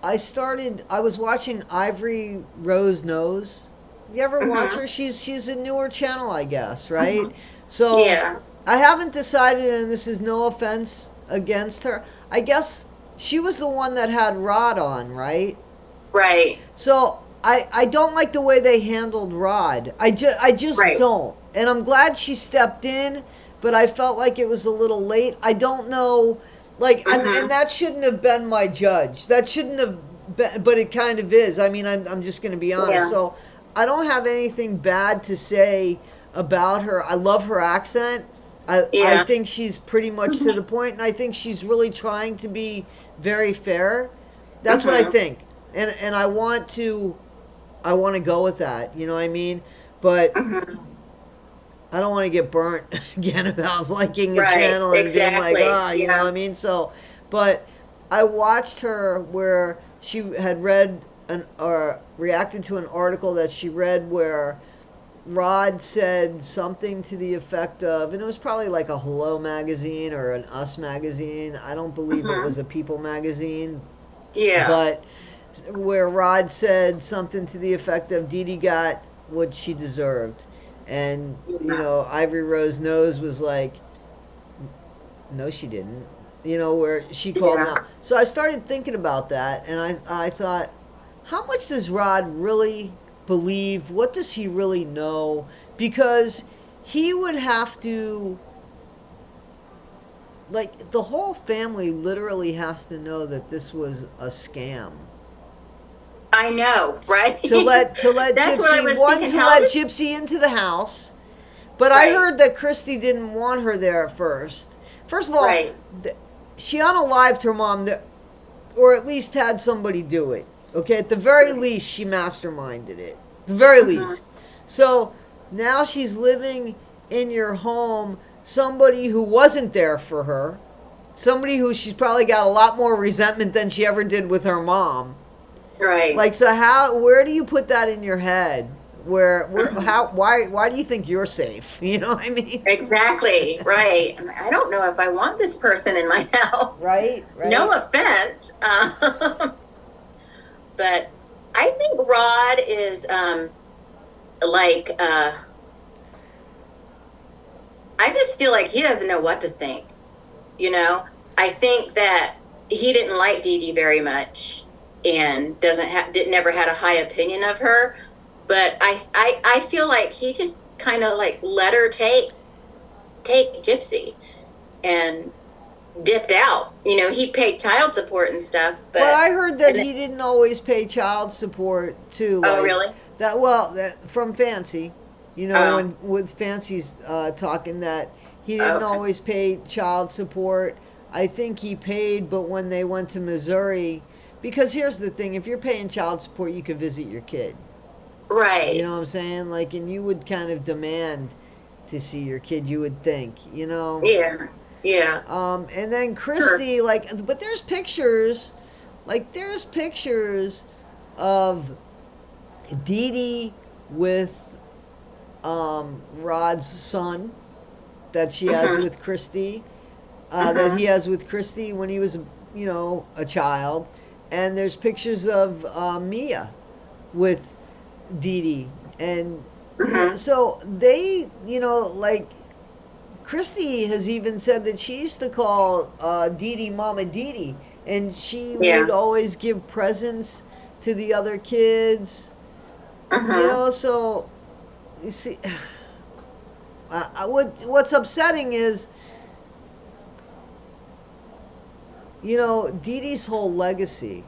I was watching Ivory Rose Knows. You ever watch her? She's a newer channel, I guess, right? So yeah. I haven't decided, and this is no offense against her, I guess she was the one that had Rod on, right? Right. So I don't like the way they handled Rod. I just don't. And I'm glad she stepped in, but I felt like it was a little late. I don't know, like, and that shouldn't have been my judge. That shouldn't have been, but it kind of is. I mean, I'm just going to be honest. Yeah. So I don't have anything bad to say about her. I love her accent. I think she's pretty much to the point, and I think she's really trying to be very fair. That's what I think. And I want to go with that, you know what I mean? But I don't want to get burnt again about liking a channel and being like, you know what I mean? So, but I watched her where she had read or reacted to an article that she read where Rod said something to the effect of, and it was probably like a Hello magazine or an Us magazine. I don't believe it was a People magazine. Yeah. But where Rod said something to the effect of Dee Dee got what she deserved. And, you know, Ivory Rose Knows was like, no, she didn't. You know, where she called him out. So I started thinking about that, and I thought, how much does Rod really believe? What does he really know? Because he would have to, like, the whole family literally has to know that this was a scam. I know, right? To let Gypsy into the house. But I heard that Christy didn't want her there at first. First of all, she unalived her mom, or at least had somebody do it. Okay, at the very least, she masterminded it. The very least. So now she's living in your home, somebody who wasn't there for her, somebody who she's probably got a lot more resentment than she ever did with her mom. Right. Like, so where do you put that in your head? why do you think you're safe? You know what I mean? Exactly. Right. I don't know if I want this person in my house. Right. No offense. But I think Rod is like I just feel like he doesn't know what to think. You know, I think that he didn't like Dee Dee very much and never had a high opinion of her. But I feel like he just kind of like let her take Gypsy and dipped out. You know, he paid child support and stuff. But I heard that he didn't always pay child support too. Oh, really? That from Fancy, you know, when with Fancy's talking that he didn't always pay child support. I think he paid, but when they went to Missouri, because here's the thing: if you're paying child support, you could visit your kid. Right. You know what I'm saying? Like, and you would kind of demand to see your kid. You would think, you know. Yeah. Yeah. And then Christy, but there's pictures of Dee Dee with Rod's son that she has with Christy, that he has with Christy when he was, you know, a child. And there's pictures of Mia with Dee Dee. And so they, you know, like, Christy has even said that she used to call Dee Dee Mama Dee Dee, and she would always give presents to the other kids. You know, so you see, what's upsetting is, you know, Dee Dee's whole legacy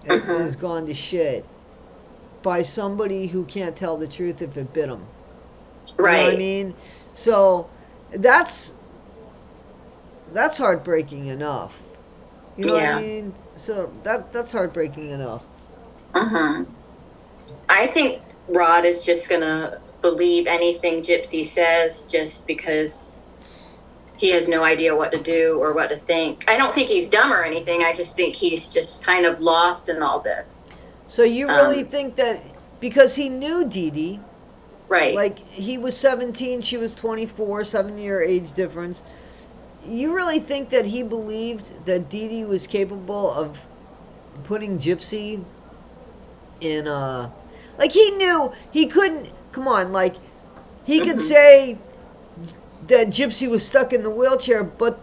has gone to shit by somebody who can't tell the truth if it bit them. Right. You know what I mean? So that's heartbreaking enough. You know what I mean? So that's heartbreaking enough. I think Rod is just gonna believe anything Gypsy says just because he has no idea what to do or what to think. I don't think he's dumb or anything. I just think he's just kind of lost in all this. So you really think that because he knew Dee Dee, right? Like, he was 17, she was 24, 7-year age difference. You really think that he believed that Dee Dee was capable of putting Gypsy in like, he knew he couldn't, come on, like, he could say that Gypsy was stuck in the wheelchair, but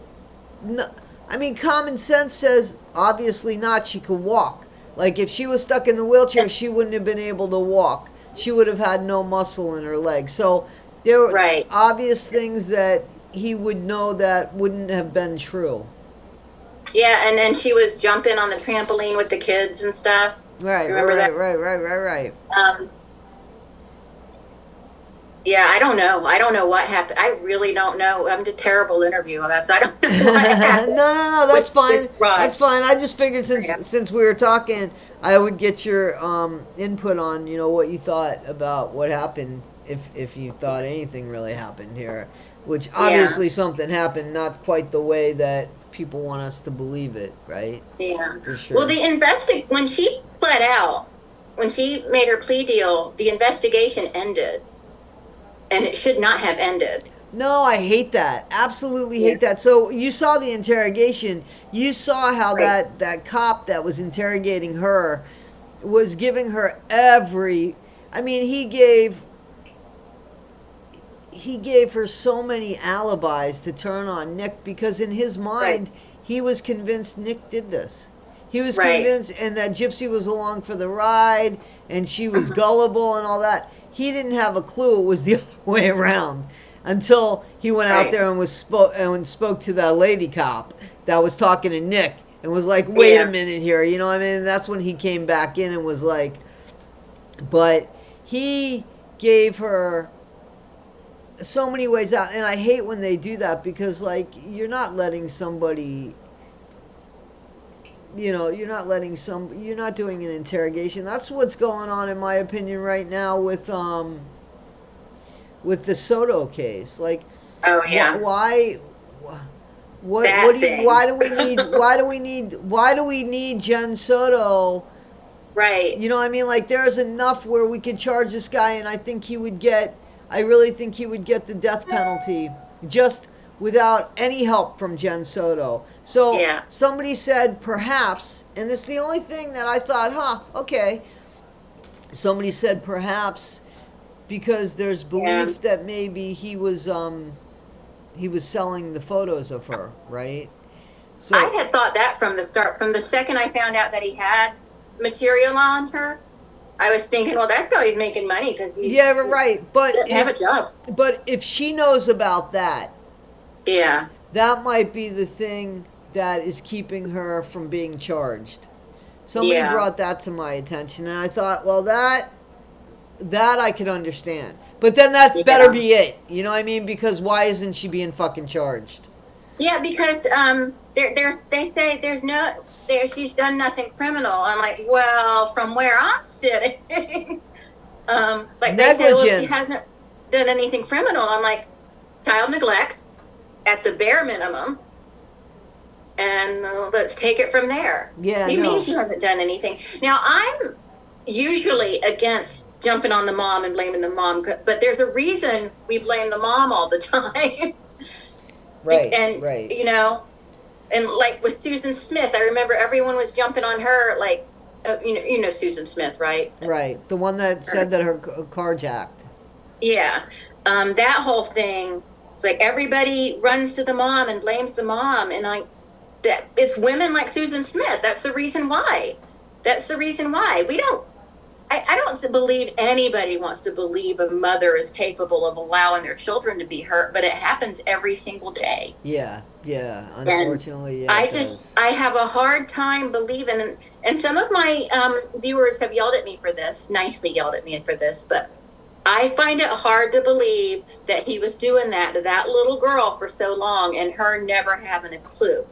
no, I mean, common sense says obviously not. She could walk. Like, if she was stuck in the wheelchair, she wouldn't have been able to walk. She would have had no muscle in her leg. So there were obvious things that he would know that wouldn't have been true. Yeah, and then she was jumping on the trampoline with the kids and stuff. Right, remember that? Right. Yeah, I don't know. I don't know what happened. I really don't know. I'm a terrible interviewer. So I don't know what happened. No, that's fine. That's fine. I just figured since we were talking, I would get your input on, you know, what you thought about what happened, if you thought anything really happened here, which obviously something happened, not quite the way that people want us to believe it, right? Yeah. For sure. Well, when she pled out, when she made her plea deal, the investigation ended. And it should not have ended. No, I hate that. Absolutely hate that. So you saw the interrogation. You saw how that cop that was interrogating her was giving her every... I mean, he gave her so many alibis to turn on Nick, because in his mind, he was convinced Nick did this. He was convinced, and that Gypsy was along for the ride, and she was gullible and all that. He didn't have a clue it was the other way around until he went out there and spoke to that lady cop that was talking to Nick and was like, wait a minute here, you know what I mean? And that's when he came back in and was like, but he gave her so many ways out. And I hate when they do that, because, like, you're not letting somebody... You know, you're not doing an interrogation. That's what's going on, in my opinion, right now with the Soto case. Like, why do we need Jen Soto Right. You know what I mean? Like there's enough where we could charge this guy, and I really think he would get the death penalty just without any help from Jen Soto. So Yeah. somebody said perhaps, and this is the only thing that I thought, okay. Somebody said perhaps because there's Yeah. belief that maybe he was selling the photos of her, right? So I had thought that from the start. From the second I found out that he had material on her, I was thinking, well, that's how he's making money because yeah, right. He doesn't have a job. But if she knows about that, Yeah. that might be the thing that is keeping her from being charged. Somebody Yeah. brought that to my attention, and I thought, well, that I could understand. But then that better be it. You know what I mean? Because why isn't she being fucking charged? Yeah, because they say there's no she's done nothing criminal. I'm like, well, from where I'm sitting, like they say, well, she hasn't done anything criminal. I'm like, child neglect at the bare minimum, and let's take it from there. Yeah, you mean she hasn't done anything? Now I'm usually against jumping on the mom and blaming the mom, but there's a reason we blame the mom all the time. Right. And right. you know, and like with Susan Smith, I remember everyone was jumping on her, like you know Susan Smith, right? Right, the one that said that her car jacked. Yeah, that whole thing. It's like everybody runs to the mom and blames the mom, and like that it's women like Susan Smith. That's the reason why. That's the reason why we don't. I don't believe anybody wants to believe a mother is capable of allowing their children to be hurt, but it happens every single day. Yeah, unfortunately, and I have a hard time believing, and some of my viewers have yelled at me for this, nicely yelled at me for this, but I find it hard to believe that he was doing that to that little girl for so long and her never having a clue.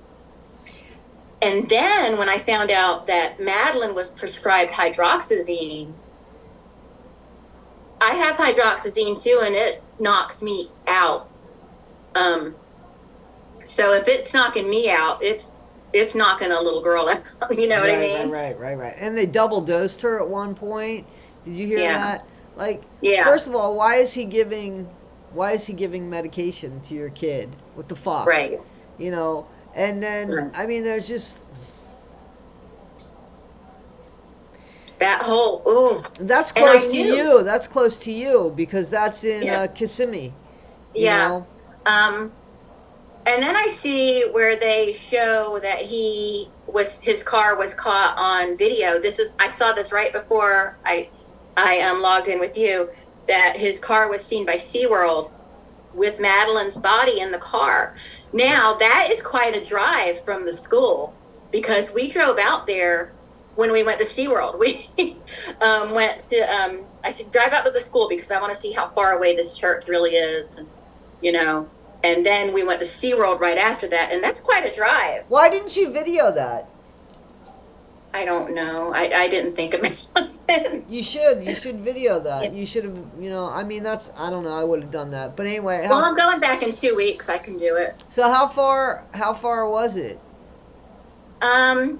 And then when I found out that Madeline was prescribed hydroxyzine, I have hydroxyzine too, and it knocks me out. So if it's knocking me out, it's knocking a little girl out. You know what I mean? Right. And they double dosed her at one point. Did you hear that? Like, first of all, why is he giving medication to your kid? What the fuck? Right. You know. And then, I mean, there's just that whole, that's close to you. That's close to you because that's in Kissimmee. You know? And then I see where they show that his car was caught on video. I saw this right before I logged in with you, that his car was seen by SeaWorld with Madeline's body in the car. Now, that is quite a drive from the school because we drove out there when we went to SeaWorld. We went to, I said, drive out to the school because I want to see how far away this church really is, and, you know. And then we went to SeaWorld right after that, and that's quite a drive. Why didn't you video that? I don't know. I didn't think about it. You should video that. Yeah. You should have, you know, I mean, I don't know, I would have done that. But anyway. Well, I'm going back in 2 weeks. I can do it. So how far was it? It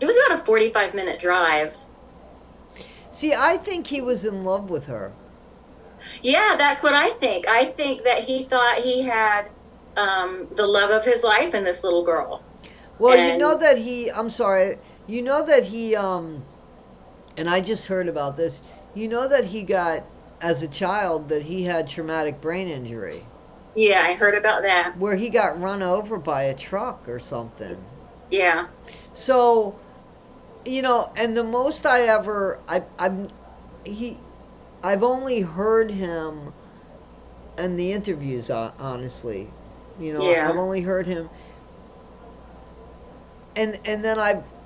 was about a 45-minute drive. See, I think he was in love with her. Yeah, that's what I think. I think that he thought he had the love of his life in this little girl. Well, you know that he, and I just heard about this, you know that he got, as a child, that he had traumatic brain injury. Yeah, I heard about that. Where he got run over by a truck or something. Yeah. So, you know, and the most I've only heard him in the interviews, honestly. You know, I've only heard him. And then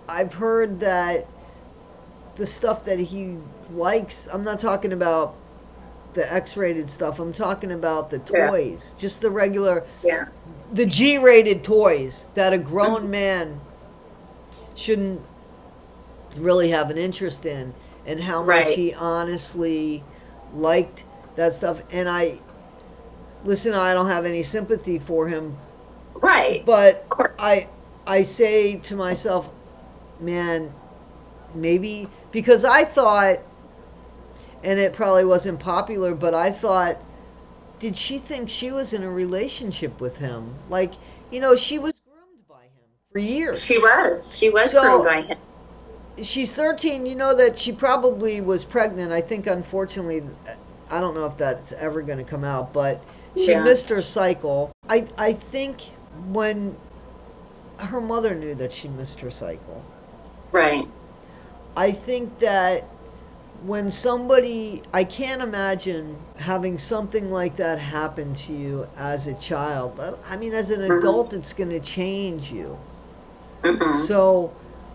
I've heard that the stuff that he likes, I'm not talking about the X-rated stuff, I'm talking about the toys. Just the regular, the G-rated toys that a grown man shouldn't really have an interest in, and how much he honestly liked that stuff. And I don't have any sympathy for him. Right. But I say to myself, man, maybe because I thought, and it probably wasn't popular, but I thought, did she think she was in a relationship with him? Like, she was groomed by him for years. She was groomed So by him. she's 13. You know that she probably was pregnant. I think, unfortunately, I don't know if that's ever going to come out, but she Yeah. missed her cycle. I think when her mother knew that she missed her cycle, Right. I think that when somebody, I can't imagine having something like that happen to you as a child. I mean, as an Mm-hmm. adult, it's going to change you. Mm-hmm. So,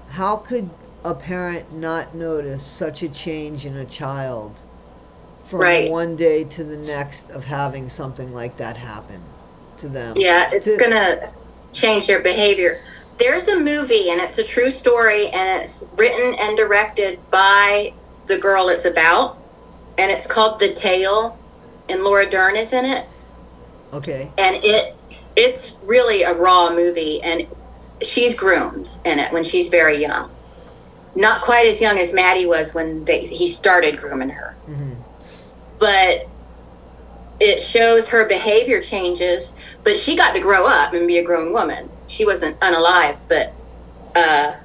how could a parent not notice such a change in a child from Right. one day to the next of having something like that happen to them? Yeah, it's To gonna change their behavior. There's a movie, and it's a true story, and it's written and directed by the girl it's about, and it's called The Tale, and Laura Dern is in it, Okay, and it's really a raw movie, and she's groomed in it when she's very young, not quite as young as Maddie was when he started grooming her, hmm, but it shows her behavior changes. But she got to grow up and be a grown woman. She wasn't unalive, but uh,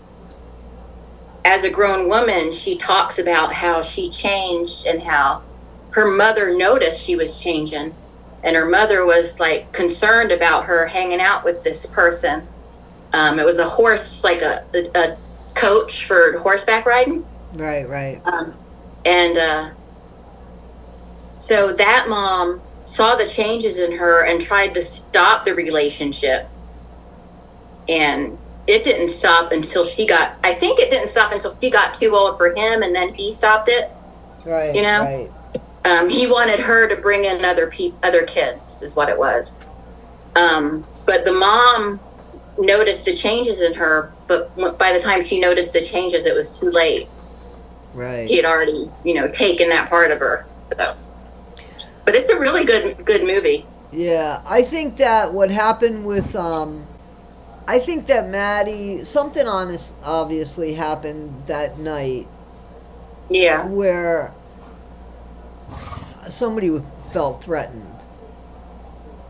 as a grown woman, she talks about how she changed and how her mother noticed she was changing. And her mother was like concerned about her hanging out with this person. It was a horse, like a coach for horseback riding. right, right, And so that mom saw the changes in her and tried to stop the relationship. And it didn't stop until I think it didn't stop until she got too old for him, and then he stopped it, right, you know? right. He wanted her to bring in other kids, is what it was. But the mom noticed the changes in her, but by the time she noticed the changes, it was too late. Right. He had already, taken that part of her. So. But it's a really good movie. Yeah, I think that what happened with I think that Maddie, something honest obviously happened that night Yeah. where somebody felt threatened,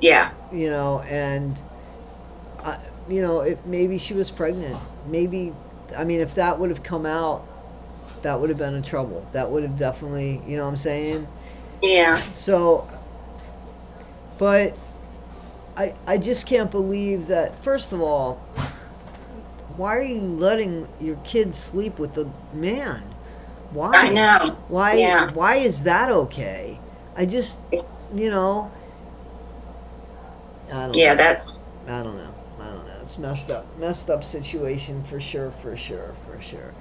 Yeah. and maybe she was pregnant. Maybe, I mean, if that would have come out, that would have been in trouble. That would have definitely, you know what I'm saying? Yeah. So, but I just can't believe that. First of all, why are you letting your kids sleep with the man? Why? I know. Why? Yeah. Why is that okay? I just, you know, I don't Yeah, know. that's I don't know. I don't know. It's messed up situation for sure, for sure, for sure.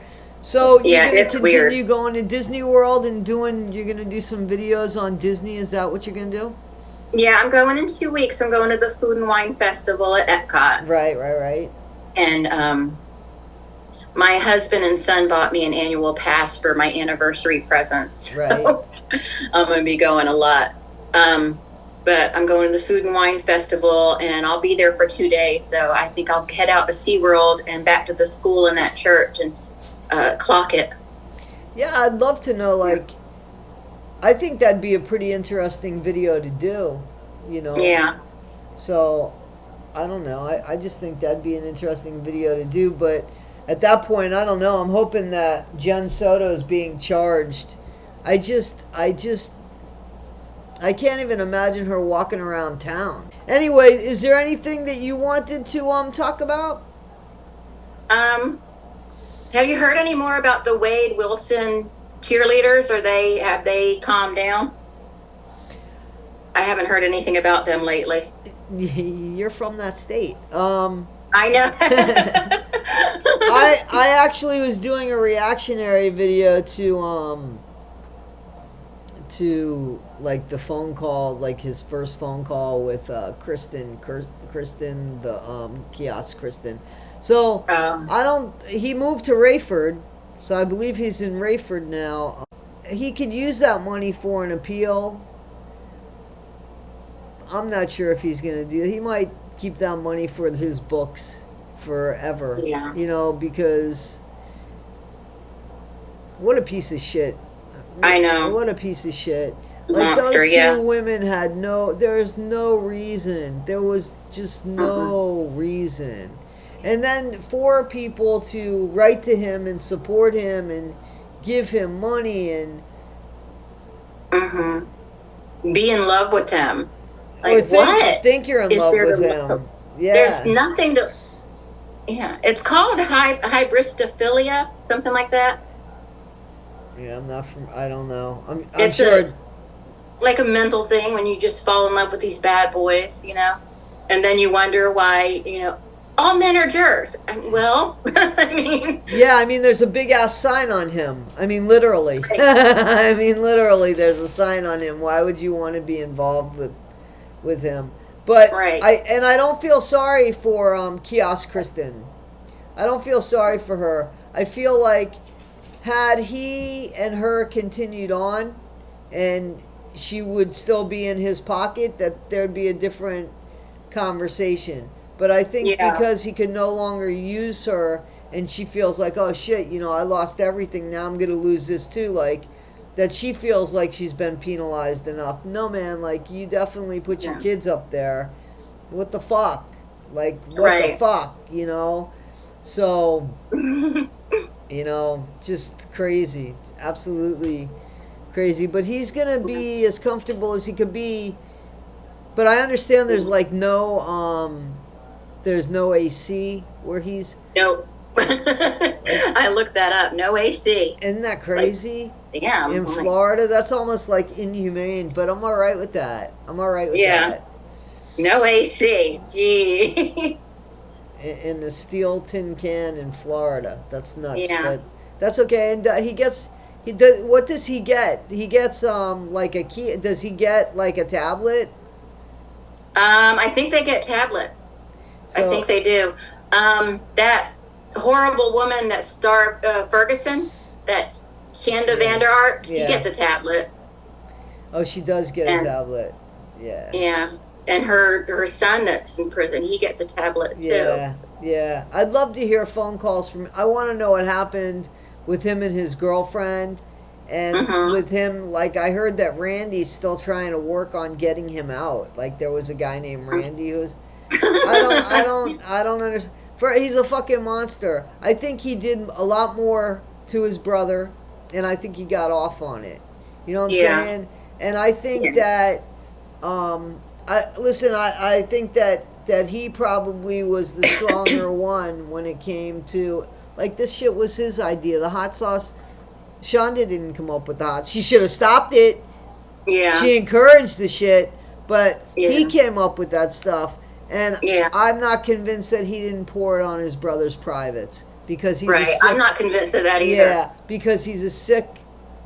So you're yeah, gonna it's weird. continue going to Disney World and you're gonna do some videos on Disney. Is that what you're gonna do? Yeah, I'm going in 2 weeks. I'm going to the Food and Wine Festival at Epcot. Right, right, right. And my husband and son bought me an annual pass for my anniversary present. So Right. I'm going to be going a lot. But I'm going to the Food and Wine Festival, and I'll be there for 2 days. So I think I'll head out to SeaWorld and back to the school and that church and clock it. Yeah, I'd love to know. Like, I think that'd be a pretty interesting video to do. You know. Yeah. So, I don't know. I just think that'd be an interesting video to do. But at that point, I don't know. I'm hoping that Jen Soto's being charged. I can't even imagine her walking around town. Anyway, is there anything that you wanted to talk about? Have you heard any more about the Wade Wilson cheerleaders? Have they calmed down? I haven't heard anything about them lately. You're from that state. I know. I actually was doing a reactionary video to like the phone call, like his first phone call with Kristen, the kiosk Kristen. So he moved to Rayford, so I believe he's in Rayford now. He could use that money for an appeal. I'm not sure if he's gonna do. He might keep that money for his books forever. Yeah. You know, because What a piece of shit. I know. What a piece of shit. Like Monster, those two yeah. women had there's no reason. There was just no reason. And then for people to write to him and support him and give him money and be in love with him. or Like, what? think you're in is love there with to him. love? Yeah. There's nothing to. Yeah, it's called hybristophilia, something like that. Yeah, I'm not from. I don't know. I'm It's sure. like a mental thing when you just fall in love with these bad boys, you know, and then you wonder why, you know, all men are jerks. Well, I mean. Yeah, I mean, there's a big ass sign on him. I mean, literally. Right. I mean, literally, there's a sign on him. Why would you want to be involved with him? But Right. I don't feel sorry for Kiosk Kristen. I don't feel sorry for her. I feel like had he and her continued on, and she would still be in his pocket, that there'd be a different conversation. But I think because he can no longer use her, and she feels like, oh shit, you know, I lost everything. Now I'm gonna lose this too. Like that, she feels like she's been penalized enough. No, man, like you definitely put your kids up there. What the fuck? Like what the fuck? You know? So, you know, just crazy, absolutely crazy. But he's gonna be as comfortable as he could be. But I understand there's like there's no AC where he's. Nope. I looked that up. No AC. Isn't that crazy? Like, yeah. In Florida, that's almost like inhumane. But I'm all right with that. I'm all right with that. No AC. Gee. In a steel tin can in Florida, that's nuts. Yeah. But that's okay. And he does. What does he get? He gets like a key. Does he get like a tablet? I think they get tablets. I think they do. That horrible woman that starved Ferguson, that Shanda Vander Ark, she gets a tablet. Oh, she does get a tablet. Yeah. Yeah. And her son that's in prison, he gets a tablet too. Yeah. Yeah. I'd love to hear phone calls from. I want to know what happened with him and his girlfriend. And with him, like I heard that Randy's still trying to work on getting him out. Like there was a guy named Randy who's I don't understand. He's a fucking monster. I think he did a lot more to his brother, and I think he got off on it. You know what I'm saying? And I think that I think that he probably was the stronger one when it came to, like, this shit was his idea. The hot sauce. Shonda didn't come up with the hot. She should have stopped it. Yeah. She encouraged the shit, but he came up with that stuff. And I'm not convinced that he didn't pour it on his brother's privates, because he's a sick, I'm not convinced of that either. Yeah, because he's a sick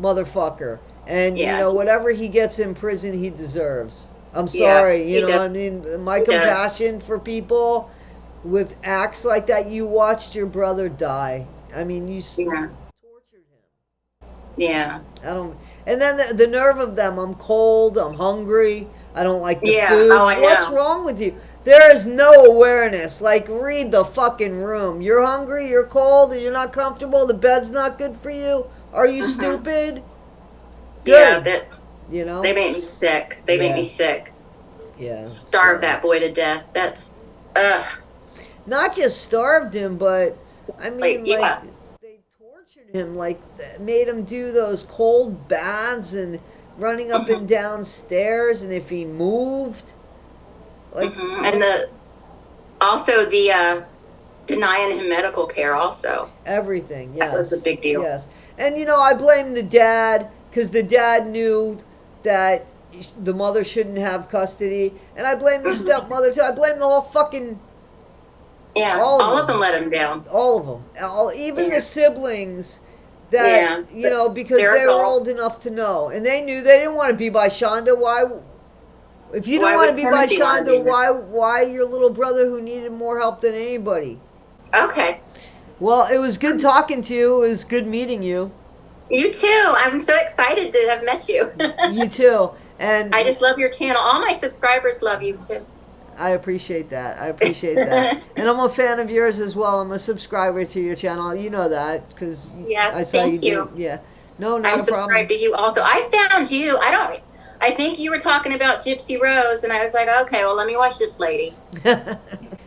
motherfucker. And, you know, whatever he gets in prison, he deserves. I'm sorry. You know what I mean? My compassion for people with acts like that. You watched your brother die. I mean, you tortured him. Yeah. I don't. And then the nerve of them. I'm cold. I'm hungry. I don't like the food. Oh, I know. What's wrong with you? There is no awareness. Like, read the fucking room. You're hungry. You're cold. You're not comfortable. The bed's not good for you. Are you stupid? Good. Yeah, you know, they make me sick. They make me sick. Yeah. Starve that boy to death. That's, Not just starved him, but I mean, like they tortured him. Like, made him do those cold baths and running up and down stairs. And if he moved, like, and also the denying him medical care. Also, everything. Yes, that was a big deal. Yes, and you know, I blame the dad, because the dad knew that the mother shouldn't have custody, and I blame the stepmother too. I blame the whole fucking. Yeah, all of them let him down. All of them, even the siblings. That you know, because they were old enough to know, and they knew they didn't want to be by Shonda. Why? If you didn't want to be by Shonda, why your little brother who needed more help than anybody? Okay. Well, it was good talking to you. It was good meeting you. You too. I'm so excited to have met you. You too. And I just love your channel. All my subscribers love you too. I appreciate that. I appreciate that. And I'm a fan of yours as well. I'm a subscriber to your channel. You know that because Yeah, I saw you thank do. you. Yeah. No, not I'm a problem. subscribed to you also. I found you. I think you were talking about Gypsy Rose, and I was like, okay, well, let me watch this lady.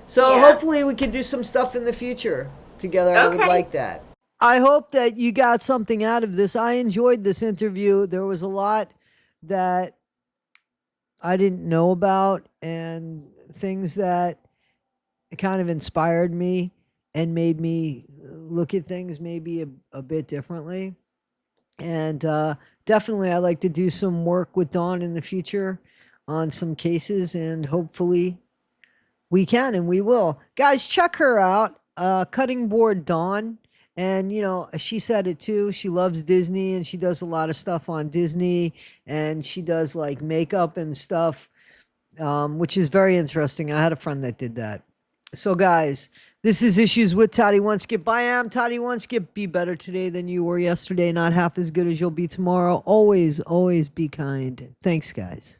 So Yeah. hopefully we can do some stuff in the future together. I would Okay. like that. I hope that you got something out of this. I enjoyed this interview. There was a lot that I didn't know about and things that kind of inspired me and made me look at things maybe a bit differently. And definitely, I like to do some work with Dawn in the future on some cases, and hopefully, we can and we will. Guys, check her out. Cutting Board Dawn. And, you know, she said it too. She loves Disney and she does a lot of stuff on Disney and she does like makeup and stuff, which is very interesting. I had a friend that did that. So, guys, this is Issues with Toddy One Skip. I am Toddy One Skip. Be better today than you were yesterday, not half as good as you'll be tomorrow. Always, always be kind. Thanks, guys.